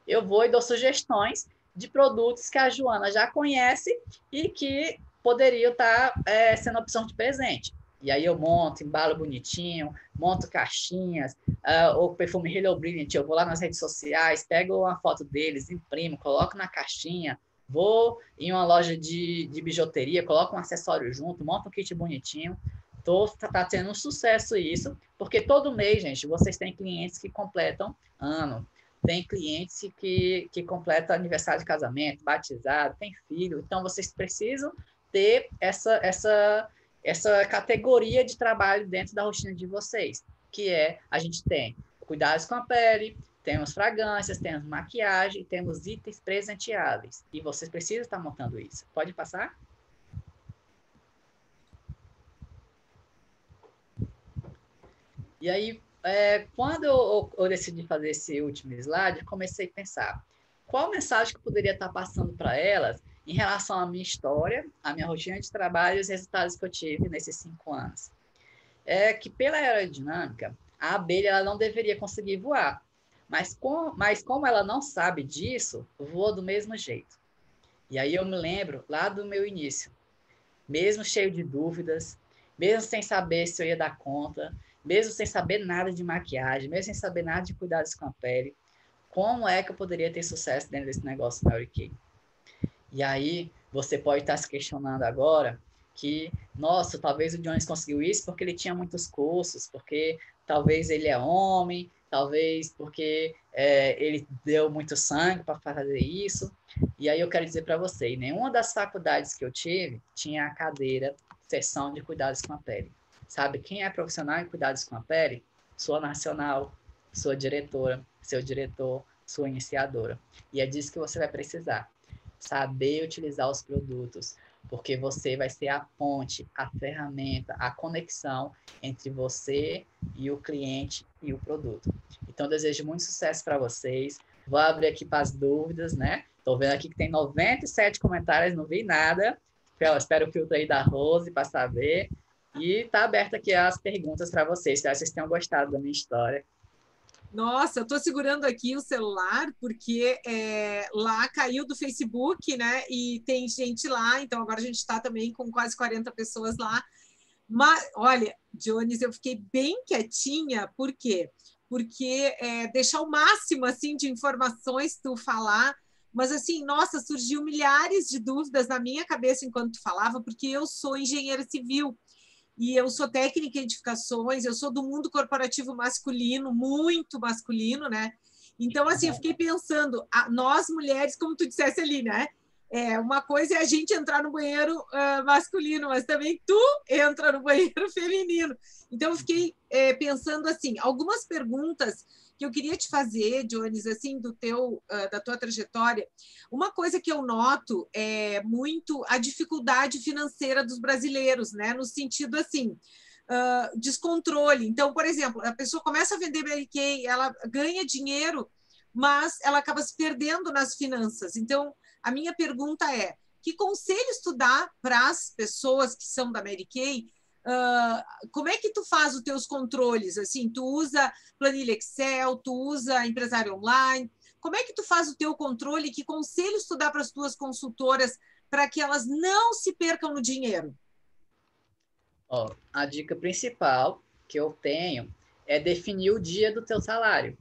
Eu vou e dou sugestões de produtos que a Joana já conhece e que poderiam estar sendo opção de presente. E aí eu monto, embalo bonitinho, monto caixinhas, o perfume Hello Brilliant, eu vou lá nas redes sociais, pego uma foto deles, imprimo, coloco na caixinha, vou em uma loja de bijuteria, coloco um acessório junto, monto um kit bonitinho. Tá tendo um sucesso isso, porque todo mês, gente, vocês têm clientes que completam ano, tem clientes que completam aniversário de casamento, batizado, tem filho, então vocês precisam ter essa categoria de trabalho dentro da rotina de vocês, que a gente tem cuidados com a pele, temos fragrâncias, temos maquiagem, temos itens presenteáveis, e vocês precisam estar montando isso. Pode passar? E aí, quando eu decidi fazer esse último slide, comecei a pensar qual mensagem que eu poderia estar passando para elas em relação à minha história, à minha rotina de trabalho e os resultados que eu tive nesses 5 anos. É que pela aerodinâmica, a abelha ela não deveria conseguir voar, mas como ela não sabe disso, voa do mesmo jeito. E aí eu me lembro lá do meu início, mesmo cheio de dúvidas, mesmo sem saber se eu ia dar conta, mesmo sem saber nada de maquiagem, mesmo sem saber nada de cuidados com a pele, como é que eu poderia ter sucesso dentro desse negócio Mary Kay? E aí você pode estar se questionando agora que, nossa, talvez o Jones conseguiu isso porque ele tinha muitos cursos, porque talvez ele é homem, talvez porque ele deu muito sangue para fazer isso. E aí eu quero dizer para você, nenhuma das faculdades que eu tive tinha a cadeira seção de cuidados com a pele. Sabe quem é profissional em cuidados com a pele? Sua nacional, sua diretora, seu diretor, sua iniciadora. E é disso que você vai precisar. Saber utilizar os produtos, porque você vai ser a ponte, a ferramenta, a conexão entre você e o cliente e o produto. Então, eu desejo muito sucesso para vocês. Vou abrir aqui para as dúvidas, né? Estou vendo aqui que tem 97 comentários, não vi nada. Eu espero o filtro aí da Rose para saber. E está aberto aqui as perguntas para vocês. Espero que vocês tenham gostado da minha história. Nossa, eu estou segurando aqui o celular porque lá caiu do Facebook, né? E tem gente lá, então agora a gente está também com quase 40 pessoas lá. Mas, olha, Jones, eu fiquei bem quietinha, por quê? Porque deixar o máximo assim de informações tu falar, mas assim, nossa, surgiu milhares de dúvidas na minha cabeça enquanto tu falava, porque eu sou engenheira civil. E eu sou técnica em edificações, eu sou do mundo corporativo masculino, muito masculino, né? Então, assim, eu fiquei pensando, nós mulheres, como tu dissesse ali, né? Uma coisa é a gente entrar no banheiro masculino, mas também tu entra no banheiro feminino. Então, eu fiquei pensando assim, algumas perguntas que eu queria te fazer, Jones, assim, da tua trajetória. Uma coisa que eu noto é muito a dificuldade financeira dos brasileiros, né? No sentido assim, descontrole. Então, por exemplo, a pessoa começa a vender Mary Kay, ela ganha dinheiro, mas ela acaba se perdendo nas finanças. Então, a minha pergunta é: que conselhos tu dá para as pessoas que são da Mary Kay? Como é que tu faz os teus controles? Assim, tu usa planilha Excel, tu usa empresário online? Como é que tu faz o teu controle? Que conselhos tu dá para as tuas consultoras para que elas não se percam no dinheiro? Ó, a dica principal que eu tenho é definir o dia do teu salário.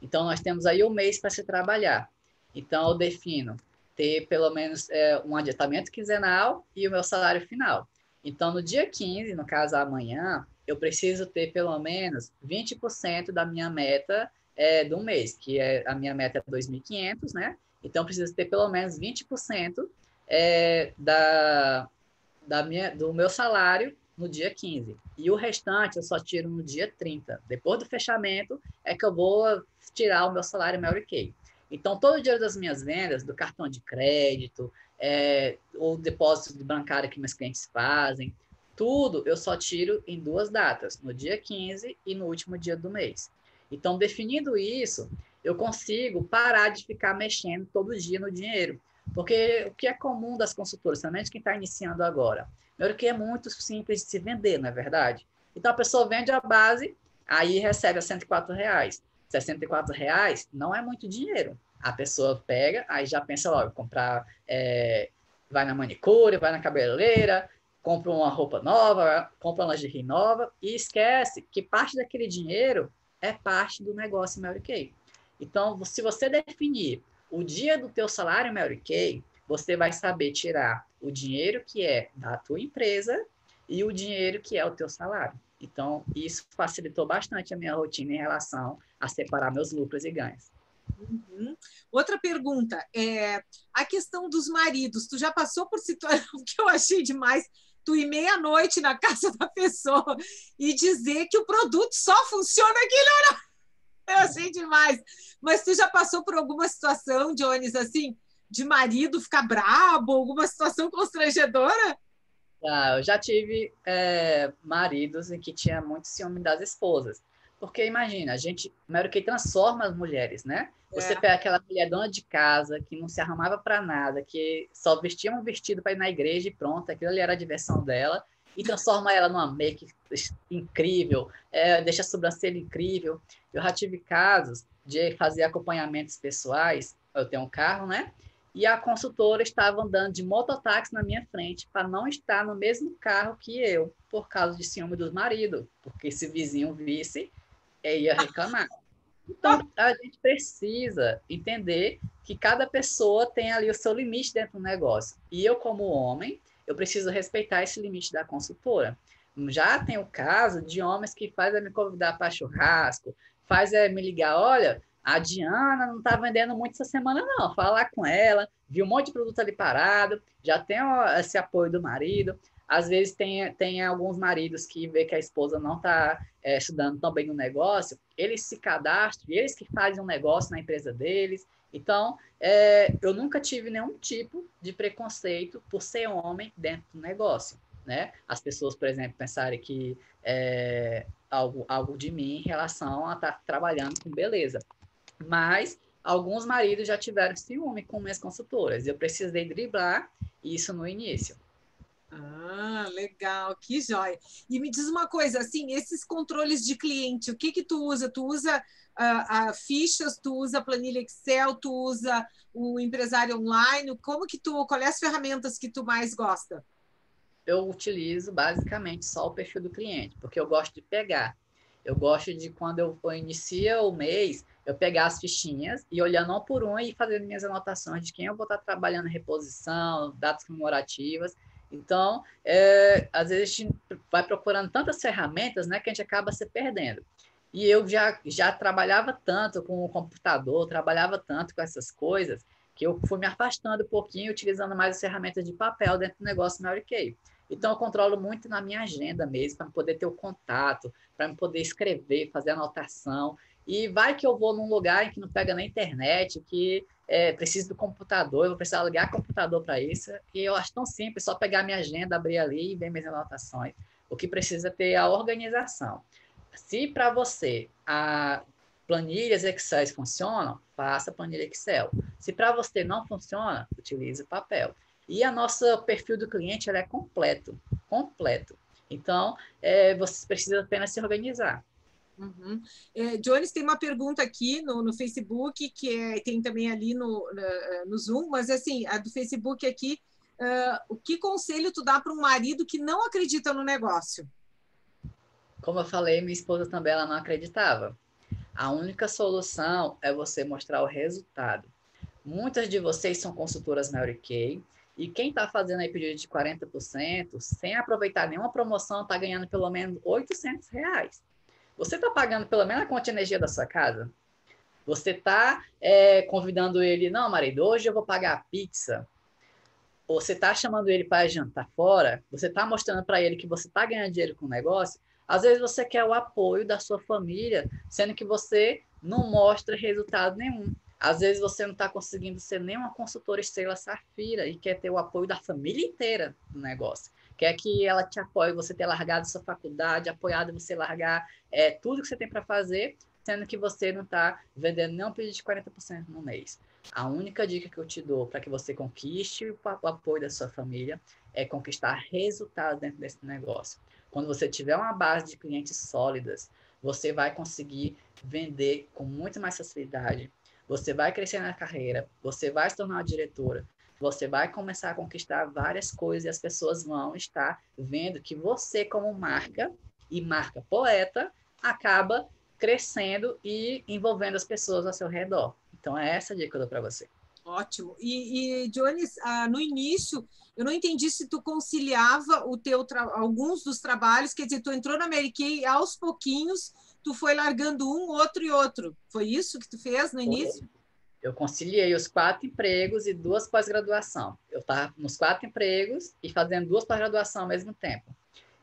Então, nós temos aí um mês para se trabalhar. Então, eu defino ter pelo menos um adiantamento quinzenal e o meu salário final. Então, no dia 15, no caso amanhã, eu preciso ter pelo menos 20% da minha meta do mês, que a minha meta é 2.500, né? Então, eu preciso ter pelo menos 20% do meu salário no dia 15. E o restante eu só tiro no dia 30. Depois do fechamento é que eu vou tirar o meu salário Mary Kay. Então, todo o dinheiro das minhas vendas, do cartão de crédito, ou depósito de bancário que meus clientes fazem, tudo eu só tiro em 2 datas, no dia 15 e no último dia do mês. Então, definindo isso, eu consigo parar de ficar mexendo todo dia no dinheiro. Porque o que é comum das consultoras, somente quem está iniciando agora, primeiro que é muito simples de se vender, não é verdade? Então a pessoa vende a base, aí recebe a R$ 104. R$ 64 não é muito dinheiro. A pessoa pega, aí já pensa logo, comprar, vai na manicure, vai na cabeleireira, compra uma roupa nova, compra uma lingerie nova e esquece que parte daquele dinheiro é parte do negócio Mary Kay. Então, se você definir o dia do teu salário Mary Kay, você vai saber tirar o dinheiro que é da tua empresa e o dinheiro que é o teu salário. Então, isso facilitou bastante a minha rotina em relação a separar meus lucros e ganhos. Uhum. Outra pergunta, a questão dos maridos. Tu já passou por situação que eu achei demais, tu ir meia-noite na casa da pessoa e dizer que o produto só funciona aquele horário. Eu achei demais. Mas tu já passou por alguma situação, Jones, assim, de marido ficar brabo, alguma situação constrangedora? Eu já tive maridos em que tinha muito ciúme das esposas. Porque imagina, a gente meio que transforma as mulheres, né? Você pega aquela mulher dona de casa que não se arrumava para nada, que só vestia um vestido para ir na igreja e pronto, aquilo ali era a diversão dela, e transforma ela numa make incrível, deixa a sobrancelha incrível. Eu já tive casos de fazer acompanhamentos pessoais. Eu tenho um carro, né? E a consultora estava andando de mototáxi na minha frente para não estar no mesmo carro que eu, por causa de ciúme do marido, porque se o vizinho visse, ia reclamar. Então, a gente precisa entender que cada pessoa tem ali o seu limite dentro do negócio. E eu, como homem, eu preciso respeitar esse limite da consultora. Já tem o caso de homens que fazem me convidar para churrasco, me ligar, olha, a Diana não está vendendo muito essa semana, não. Fala lá com ela, viu um monte de produto ali parado, já tem esse apoio do marido. Às vezes tem alguns maridos que vê que a esposa não está estudando tão bem no negócio, eles se cadastram, eles que fazem um negócio na empresa deles. Então, eu nunca tive nenhum tipo de preconceito por ser homem dentro do negócio, né? As pessoas, por exemplo, pensarem que algo de mim em relação a estar trabalhando com beleza. Mas alguns maridos já tiveram ciúme com minhas consultoras. Eu precisei driblar isso no início. Ah, legal, que joia. E me diz uma coisa, assim, esses controles de cliente, o que que tu usa? Tu usa fichas, tu usa planilha Excel, tu usa o empresário online? Qual é as ferramentas que tu mais gosta? Eu utilizo basicamente só o perfil do cliente, porque eu gosto de pegar. Eu gosto de, quando eu inicio o mês, eu pegar as fichinhas e olhando um por um e fazendo minhas anotações de quem eu vou estar trabalhando em reposição, datas comemorativas. Então, às vezes a gente vai procurando tantas ferramentas, né, que a gente acaba se perdendo. E eu já trabalhava tanto com o computador, trabalhava tanto com essas coisas, que eu fui me afastando um pouquinho, utilizando mais as ferramentas de papel dentro do negócio Mary Kay. Então, eu controlo muito na minha agenda mesmo, para poder ter o contato, para poder escrever, fazer anotação. E vai que eu vou num lugar em que não pega na internet, que precisa do computador, eu vou precisar ligar computador para isso. E eu acho tão simples, só pegar minha agenda, abrir ali e ver minhas anotações. O que precisa é ter a organização. Se para você a planilhas Excel funcionam, faça planilha Excel. Se para você não funciona, utilize papel. E a nossa perfil do cliente é completo, completo. Então, você precisa apenas se organizar. Uhum. Jones, tem uma pergunta aqui no Facebook, tem também ali no Zoom, mas assim, a do Facebook aqui, O que conselho tu dá para um marido que não acredita no negócio? Como eu falei, minha esposa também ela não acreditava. A única solução é você mostrar o resultado. Muitas de vocês são consultoras Mary Kay, e quem está fazendo aí pedido de 40%, sem aproveitar nenhuma promoção, está ganhando pelo menos R$ 800. Você está pagando pelo menos a conta de energia da sua casa? Você está convidando ele, não, marido, hoje eu vou pagar a pizza. Ou você está chamando ele para jantar fora, você está mostrando para ele que você está ganhando dinheiro com o negócio. Às vezes você quer o apoio da sua família, sendo que você não mostra resultado nenhum. Às vezes você não está conseguindo ser nem uma consultora estrela Safira e quer ter o apoio da família inteira no negócio. Quer que ela te apoie, você ter largado sua faculdade, apoiado você largar tudo que você tem para fazer, sendo que você não está vendendo nem um pedido de 40% no mês. A única dica que eu te dou para que você conquiste o apoio da sua família é conquistar resultados dentro desse negócio. Quando você tiver uma base de clientes sólidas, você vai conseguir vender com muito mais facilidade. Você vai crescer na carreira, você vai se tornar uma diretora, você vai começar a conquistar várias coisas e as pessoas vão estar vendo que você, como marca e marca poeta, acaba crescendo e envolvendo as pessoas ao seu redor. Então, é essa a dica que eu dou para você. Ótimo. Jones, no início, eu não entendi se tu conciliava alguns dos trabalhos, quer dizer, tu entrou na Mary Kay aos pouquinhos, tu foi largando um, outro e outro. Foi isso que tu fez no início? Eu conciliei os 4 empregos e 2 pós-graduação. Eu estava nos 4 empregos e fazendo 2 pós-graduação ao mesmo tempo.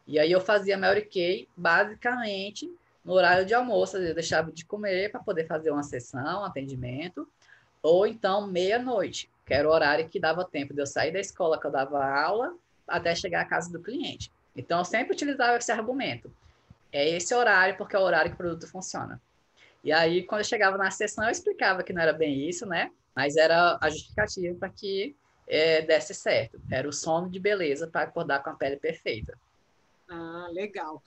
E aí eu fazia Mary Kay basicamente no horário de almoço. Eu deixava de comer para poder fazer uma sessão, um atendimento, ou então meia-noite, que era o horário que dava tempo de eu sair da escola que eu dava aula até chegar à casa do cliente. Então eu sempre utilizava esse argumento. É esse horário porque é o horário que o produto funciona. E aí, quando eu chegava na sessão, eu explicava que não era bem isso, né? Mas era a justificativa para que desse certo. Era o sono de beleza para acordar com a pele perfeita. Legal.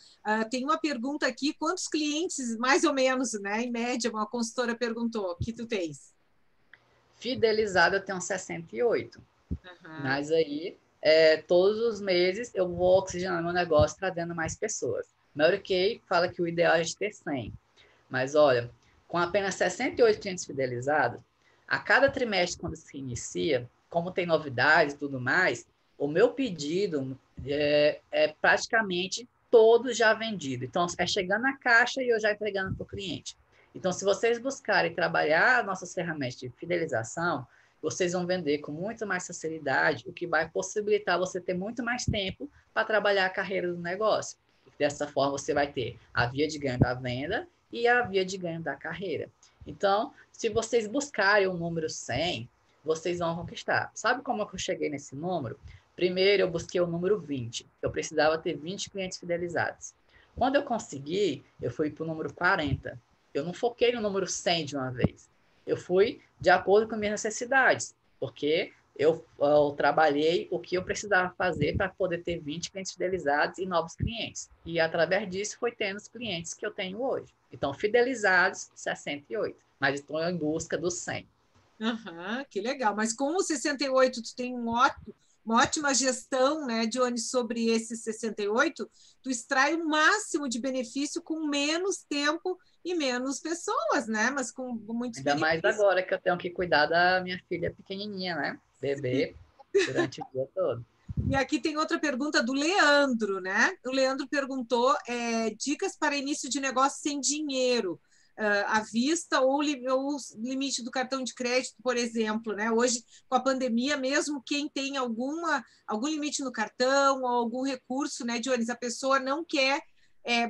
Tem uma pergunta aqui: quantos clientes, mais ou menos, né? Em média, uma consultora perguntou, que tu tens? Fidelizado, eu tenho 68. Uhum. Mas aí, todos os meses, eu vou oxigenando meu negócio, trazendo mais pessoas. Mary Kay fala que o ideal é ter 100. Mas olha, com apenas 68 clientes fidelizados, a cada trimestre, quando se inicia, como tem novidades e tudo mais, o meu pedido é praticamente todo já vendido. Então, é chegando na caixa e eu já entregando para o cliente. Então, se vocês buscarem trabalhar nossas ferramentas de fidelização, vocês vão vender com muito mais facilidade, o que vai possibilitar você ter muito mais tempo para trabalhar a carreira do negócio. Dessa forma, você vai ter a via de ganho da venda e a via de ganho da carreira. Então, se vocês buscarem o número 100, vocês vão conquistar. Sabe como é que eu cheguei nesse número? Primeiro, eu busquei o número 20. Eu precisava ter 20 clientes fidelizados. Quando eu consegui, eu fui para o número 40. Eu não foquei no número 100 de uma vez. Eu fui de acordo com minhas necessidades, porque eu trabalhei o que eu precisava fazer para poder ter 20 clientes fidelizados e novos clientes. E através disso foi tendo os clientes que eu tenho hoje. Então, fidelizados, 68. Mas estou em busca dos 100. Que legal. Mas com os 68, tu tem uma ótima gestão, né, Johnny, sobre esses 68, tu extrai o máximo de benefício com menos tempo e menos pessoas, né? Mas com muitos Ainda mais benefícios. agora que eu tenho que cuidar da minha filha pequenininha, né? Bebê, durante o dia todo. E aqui tem outra pergunta do Leandro, né? O Leandro perguntou dicas para início de negócio sem dinheiro, à vista ou limite do cartão de crédito, por exemplo, né? Hoje, com a pandemia, mesmo quem tem algum limite no cartão ou algum recurso, né, Dionis, a pessoa não quer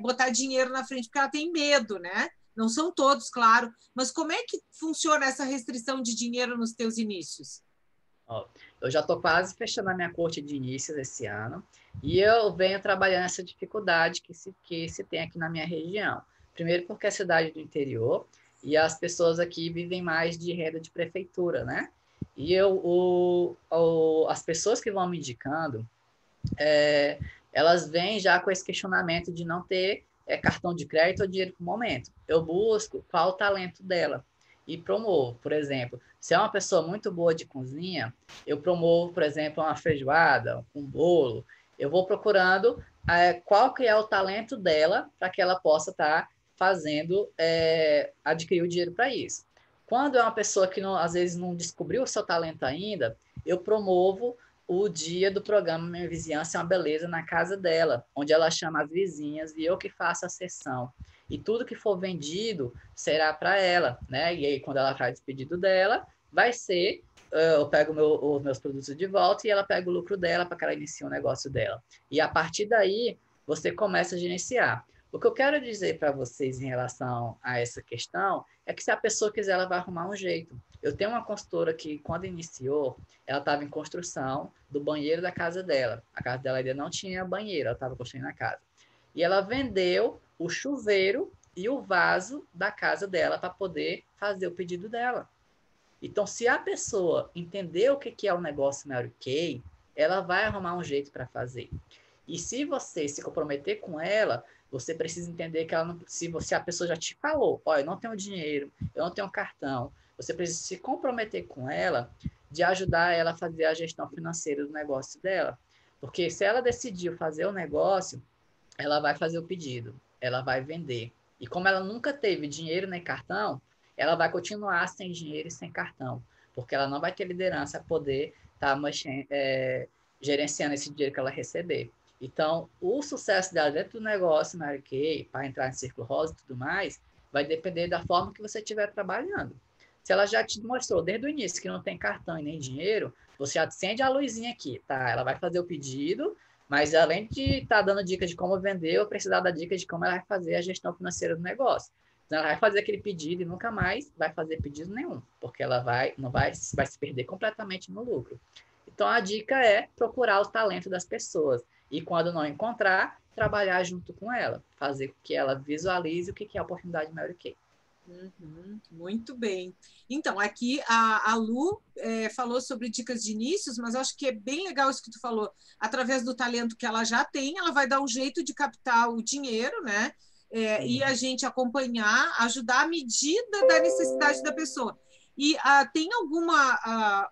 botar dinheiro na frente porque ela tem medo, né? Não são todos, claro, mas como é que funciona essa restrição de dinheiro nos teus inícios? Ó, eu já estou quase fechando a minha corte de inícios esse ano e eu venho trabalhando essa dificuldade que se tem aqui na minha região. Primeiro porque é cidade do interior e as pessoas aqui vivem mais de renda de prefeitura, né? E as pessoas que vão me indicando, elas vêm já com esse questionamento de não ter cartão de crédito ou dinheiro no momento. Eu busco qual o talento dela. e promovo. Por exemplo, se é uma pessoa muito boa de cozinha, eu promovo, por exemplo, uma feijoada, um bolo. Eu vou procurando qual que é o talento dela para que ela possa estar fazendo, adquirir o dinheiro para isso. Quando é uma pessoa que não, às vezes não descobriu o seu talento ainda, eu promovo o dia do programa Minha Vizinhança é uma Beleza na casa dela, onde ela chama as vizinhas e eu que faço a sessão. E tudo que for vendido será para ela, né? E aí, quando ela faz o pedido dela, vai ser, eu pego os meus produtos de volta e ela pega o lucro dela para que ela inicie o negócio dela. E a partir daí, você começa a gerenciar. O que eu quero dizer para vocês em relação a essa questão é que se a pessoa quiser, ela vai arrumar um jeito. Eu tenho uma consultora que, quando iniciou, ela estava em construção do banheiro da casa dela. A casa dela ainda não tinha banheiro, ela estava construindo a casa. E ela vendeu o chuveiro e o vaso da casa dela para poder fazer o pedido dela. Então, se a pessoa entender o que é o negócio Mary Kay, ela vai arrumar um jeito para fazer. E se você se comprometer com ela, você precisa entender que ela não, se a pessoa já te falou, olha, eu não tenho dinheiro, eu não tenho cartão, você precisa se comprometer com ela de ajudar ela a fazer a gestão financeira do negócio dela. Porque se ela decidiu fazer o negócio, ela vai fazer o pedido, ela vai vender. E como ela nunca teve dinheiro nem cartão, ela vai continuar sem dinheiro e sem cartão, porque ela não vai ter liderança a poder estar gerenciando esse dinheiro que ela receber. Então, o sucesso dela dentro do negócio, Mary Kay, para entrar em Círculo Rosa e tudo mais, vai depender da forma que você estiver trabalhando. Se ela já te mostrou desde o início que não tem cartão e nem dinheiro, você acende a luzinha aqui, tá? Ela vai fazer o pedido, mas além de estar dando dicas de como vender, eu preciso dar dicas de como ela vai fazer a gestão financeira do negócio. Então, ela vai fazer aquele pedido e nunca mais vai fazer pedido nenhum, porque ela não vai se perder completamente no lucro. Então, a dica é procurar o talento das pessoas. E quando não encontrar, trabalhar junto com ela. Fazer com que ela visualize o que é a oportunidade Mary Kay. Muito bem. Então, aqui a Lu falou sobre dicas de inícios, mas acho que é bem legal isso que tu falou. Através do talento que ela já tem, ela vai dar um jeito de captar o dinheiro, né? E a gente acompanhar, ajudar à medida da necessidade da pessoa. E tem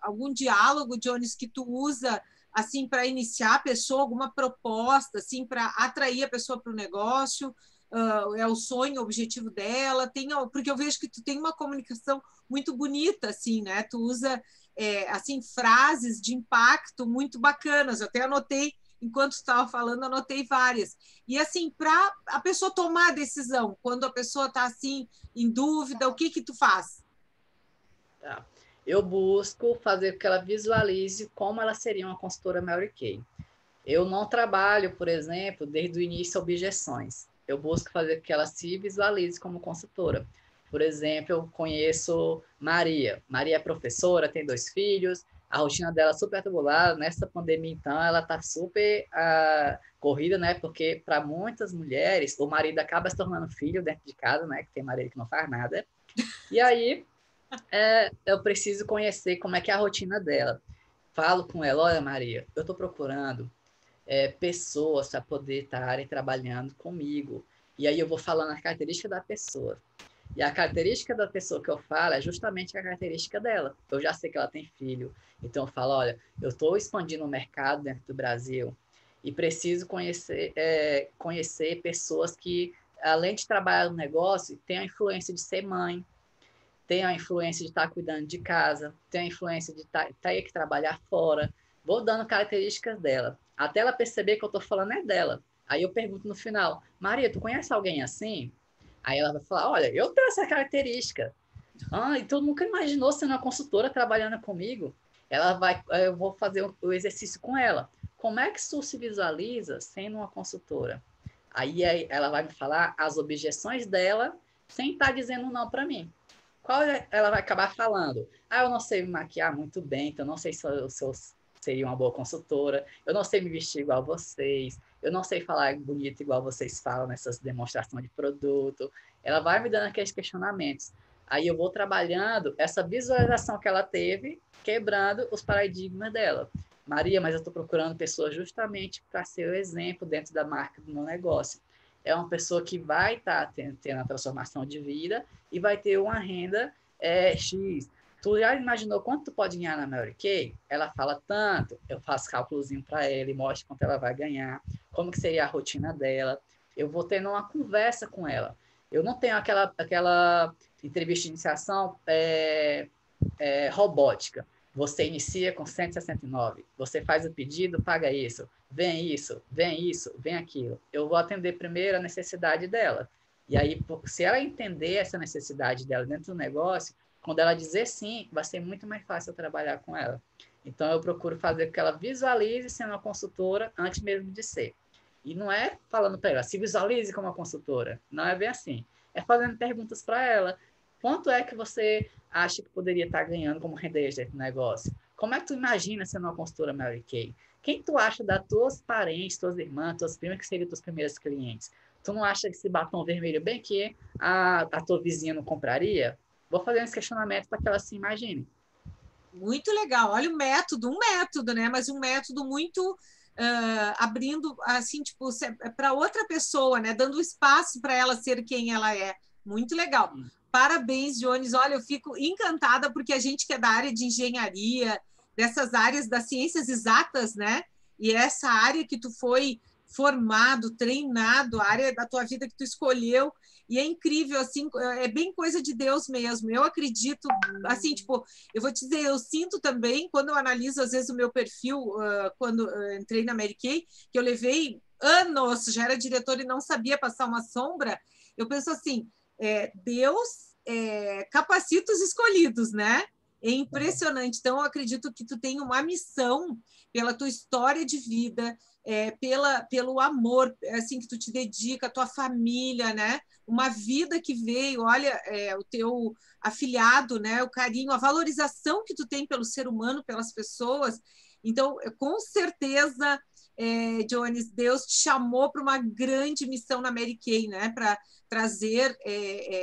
algum diálogo, Jones, que tu usa assim para iniciar a pessoa, alguma proposta assim para atrair a pessoa para o negócio? É o sonho, o objetivo dela, porque eu vejo que tu tem uma comunicação muito bonita, assim, né? Tu usa assim frases de impacto muito bacanas. Eu até anotei, enquanto estava falando, anotei várias. E assim, para a pessoa tomar a decisão, quando a pessoa está assim em dúvida, o que tu faz? Tá. Eu busco fazer com que ela visualize como ela seria uma consultora Mary Kay. Eu não trabalho, por exemplo, desde o início objeções. Eu busco fazer com que ela se visualize como consultora. Por exemplo, eu conheço Maria. Maria é professora, tem 2 filhos, a rotina dela é super atribulada. Nessa pandemia, então, ela está super corrida, né? Porque para muitas mulheres, o marido acaba se tornando filho dentro de casa, né? Que tem marido que não faz nada. E aí, eu preciso conhecer como é que é a rotina dela. Falo com ela, olha, Maria, eu estou procurando pessoas para poder estarem trabalhando comigo. E aí eu vou falando a característica da pessoa. E a característica da pessoa que eu falo é justamente a característica dela. Eu já sei que ela tem filho. Então eu falo, olha, eu estou expandindo o mercado dentro do Brasil e preciso conhecer pessoas que, além de trabalhar no negócio, têm a influência de ser mãe, tem a influência de estar cuidando de casa, tem a influência de ter que trabalhar fora. Vou dando características dela, até ela perceber que eu estou falando é dela. Aí eu pergunto no final, Maria, tu conhece alguém assim? Aí ela vai falar, olha, eu tenho essa característica. Ah, então nunca imaginou ser uma consultora trabalhando comigo? Eu vou fazer o exercício com ela. Como é que tu se visualiza sendo uma consultora? Aí ela vai me falar as objeções dela, sem estar dizendo não para mim. Qual ela vai acabar falando? Ah, eu não sei me maquiar muito bem, então não sei se eu seria uma boa consultora, eu não sei me vestir igual vocês, eu não sei falar bonito igual vocês falam nessas demonstrações de produto. Ela vai me dando aqueles questionamentos. Aí eu vou trabalhando essa visualização que ela teve, quebrando os paradigmas dela. Maria, mas eu estou procurando pessoas justamente para ser o exemplo dentro da marca do meu negócio. É uma pessoa que vai estar tendo a transformação de vida e vai ter uma renda X. Tu já imaginou quanto tu pode ganhar na Mary Kay? Ela fala tanto, eu faço cálculozinho para ela e mostro quanto ela vai ganhar, como que seria a rotina dela. Eu vou tendo uma conversa com ela. Eu não tenho aquela entrevista de iniciação robótica. Você inicia com 169, você faz o pedido, paga isso, vem aquilo. Eu vou atender primeiro a necessidade dela. E aí, se ela entender essa necessidade dela dentro do negócio, quando ela dizer sim, vai ser muito mais fácil eu trabalhar com ela. Então, eu procuro fazer com que ela visualize sendo uma consultora antes mesmo de ser. E não é falando para ela, se visualize como uma consultora. Não é bem assim. É fazendo perguntas para ela. Quanto é que você acha que poderia estar ganhando como renda extra desse negócio? Como é que tu imagina sendo uma consultora Mary Kay? Quem tu acha das tuas parentes, tuas irmãs, tuas primas que seriam tuas primeiros clientes? Tu não acha que esse batom vermelho bem que a tua vizinha não compraria? Vou fazer esse questionamento para que ela se imagine. Muito legal. Olha o método, um método, né? Mas um método muito abrindo, assim, tipo, para outra pessoa, né? Dando espaço para ela ser quem ela é. Muito legal. Parabéns, Jones. Olha, eu fico encantada porque a gente que é da área de engenharia, dessas áreas das ciências exatas, né? E essa área que tu foi formado, treinado, a área da tua vida que tu escolheu, e é incrível, assim, é bem coisa de Deus mesmo. Eu acredito, assim, tipo, eu vou te dizer, eu sinto também, quando eu analiso, às vezes, o meu perfil, quando entrei na Mary Kay, que eu levei anos, já era diretora e não sabia passar uma sombra, eu penso assim, Deus capacita os escolhidos, né? É impressionante. Então, eu acredito que tu tem uma missão pela tua história de vida, pelo amor assim que tu te dedica, a tua família, né? Uma vida que veio, olha, o teu afilhado, né? O carinho, a valorização que tu tem pelo ser humano, pelas pessoas. Então, com certeza, Jones, Deus te chamou para uma grande missão na Mary Kay, né? Para trazer,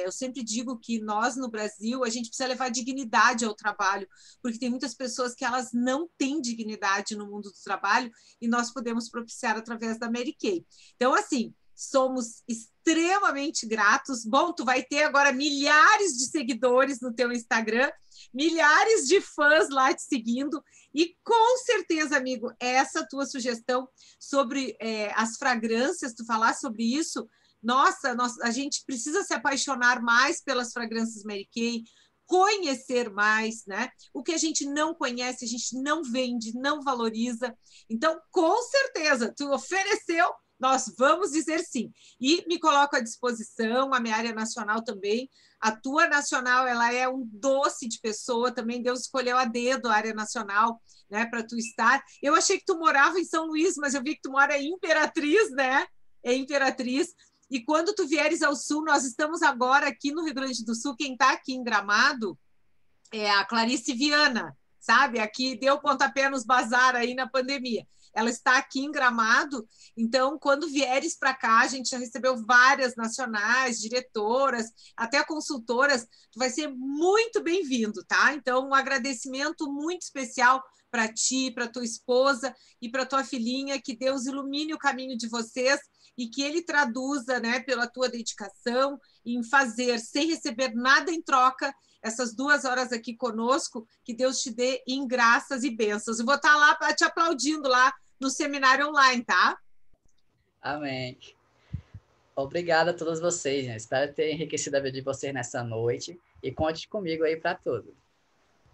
eu sempre digo que nós no Brasil a gente precisa levar dignidade ao trabalho, porque tem muitas pessoas que elas não têm dignidade no mundo do trabalho e nós podemos propiciar através da Mary Kay. Então, assim, somos extremamente gratos. Bom, tu vai ter agora milhares de seguidores no teu Instagram, milhares de fãs lá te seguindo e com certeza, amigo, essa tua sugestão sobre as fragrâncias, tu falar sobre isso, nossa, a gente precisa se apaixonar mais pelas fragrâncias Mary Kay, conhecer mais, né? O que a gente não conhece, a gente não vende, não valoriza. Então, com certeza, tu ofereceu, nós vamos dizer sim. E me coloco à disposição, a minha área nacional também. A tua nacional, ela é um doce de pessoa, também Deus escolheu a dedo a área nacional, né, para tu estar. Eu achei que tu morava em São Luís, mas eu vi que tu mora em Imperatriz, né? É Imperatriz. E quando tu vieres ao Sul, nós estamos agora aqui no Rio Grande do Sul, quem está aqui em Gramado é a Clarice Viana, sabe? Aqui deu pontapé nos bazar aí na pandemia. Ela está aqui em Gramado, então, quando vieres para cá, a gente já recebeu várias nacionais, diretoras, até consultoras, tu vai ser muito bem-vindo, tá? Então, um agradecimento muito especial para ti, para tua esposa e para tua filhinha, que Deus ilumine o caminho de vocês e que ele traduza, né, pela tua dedicação em fazer, sem receber nada em troca, essas 2 horas aqui conosco, que Deus te dê em graças e bênçãos. Eu vou estar lá te aplaudindo lá no seminário online, tá? Amém. Obrigado a todos vocês, né? Espero ter enriquecido a vida de vocês nessa noite e conte comigo aí para tudo.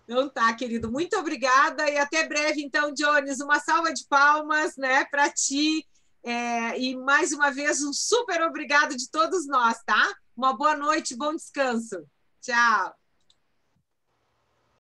Então tá, querido, muito obrigada e até breve, então, Jones, uma salva de palmas, né, para ti e mais uma vez um super obrigado de todos nós, tá? Uma boa noite, bom descanso. Tchau.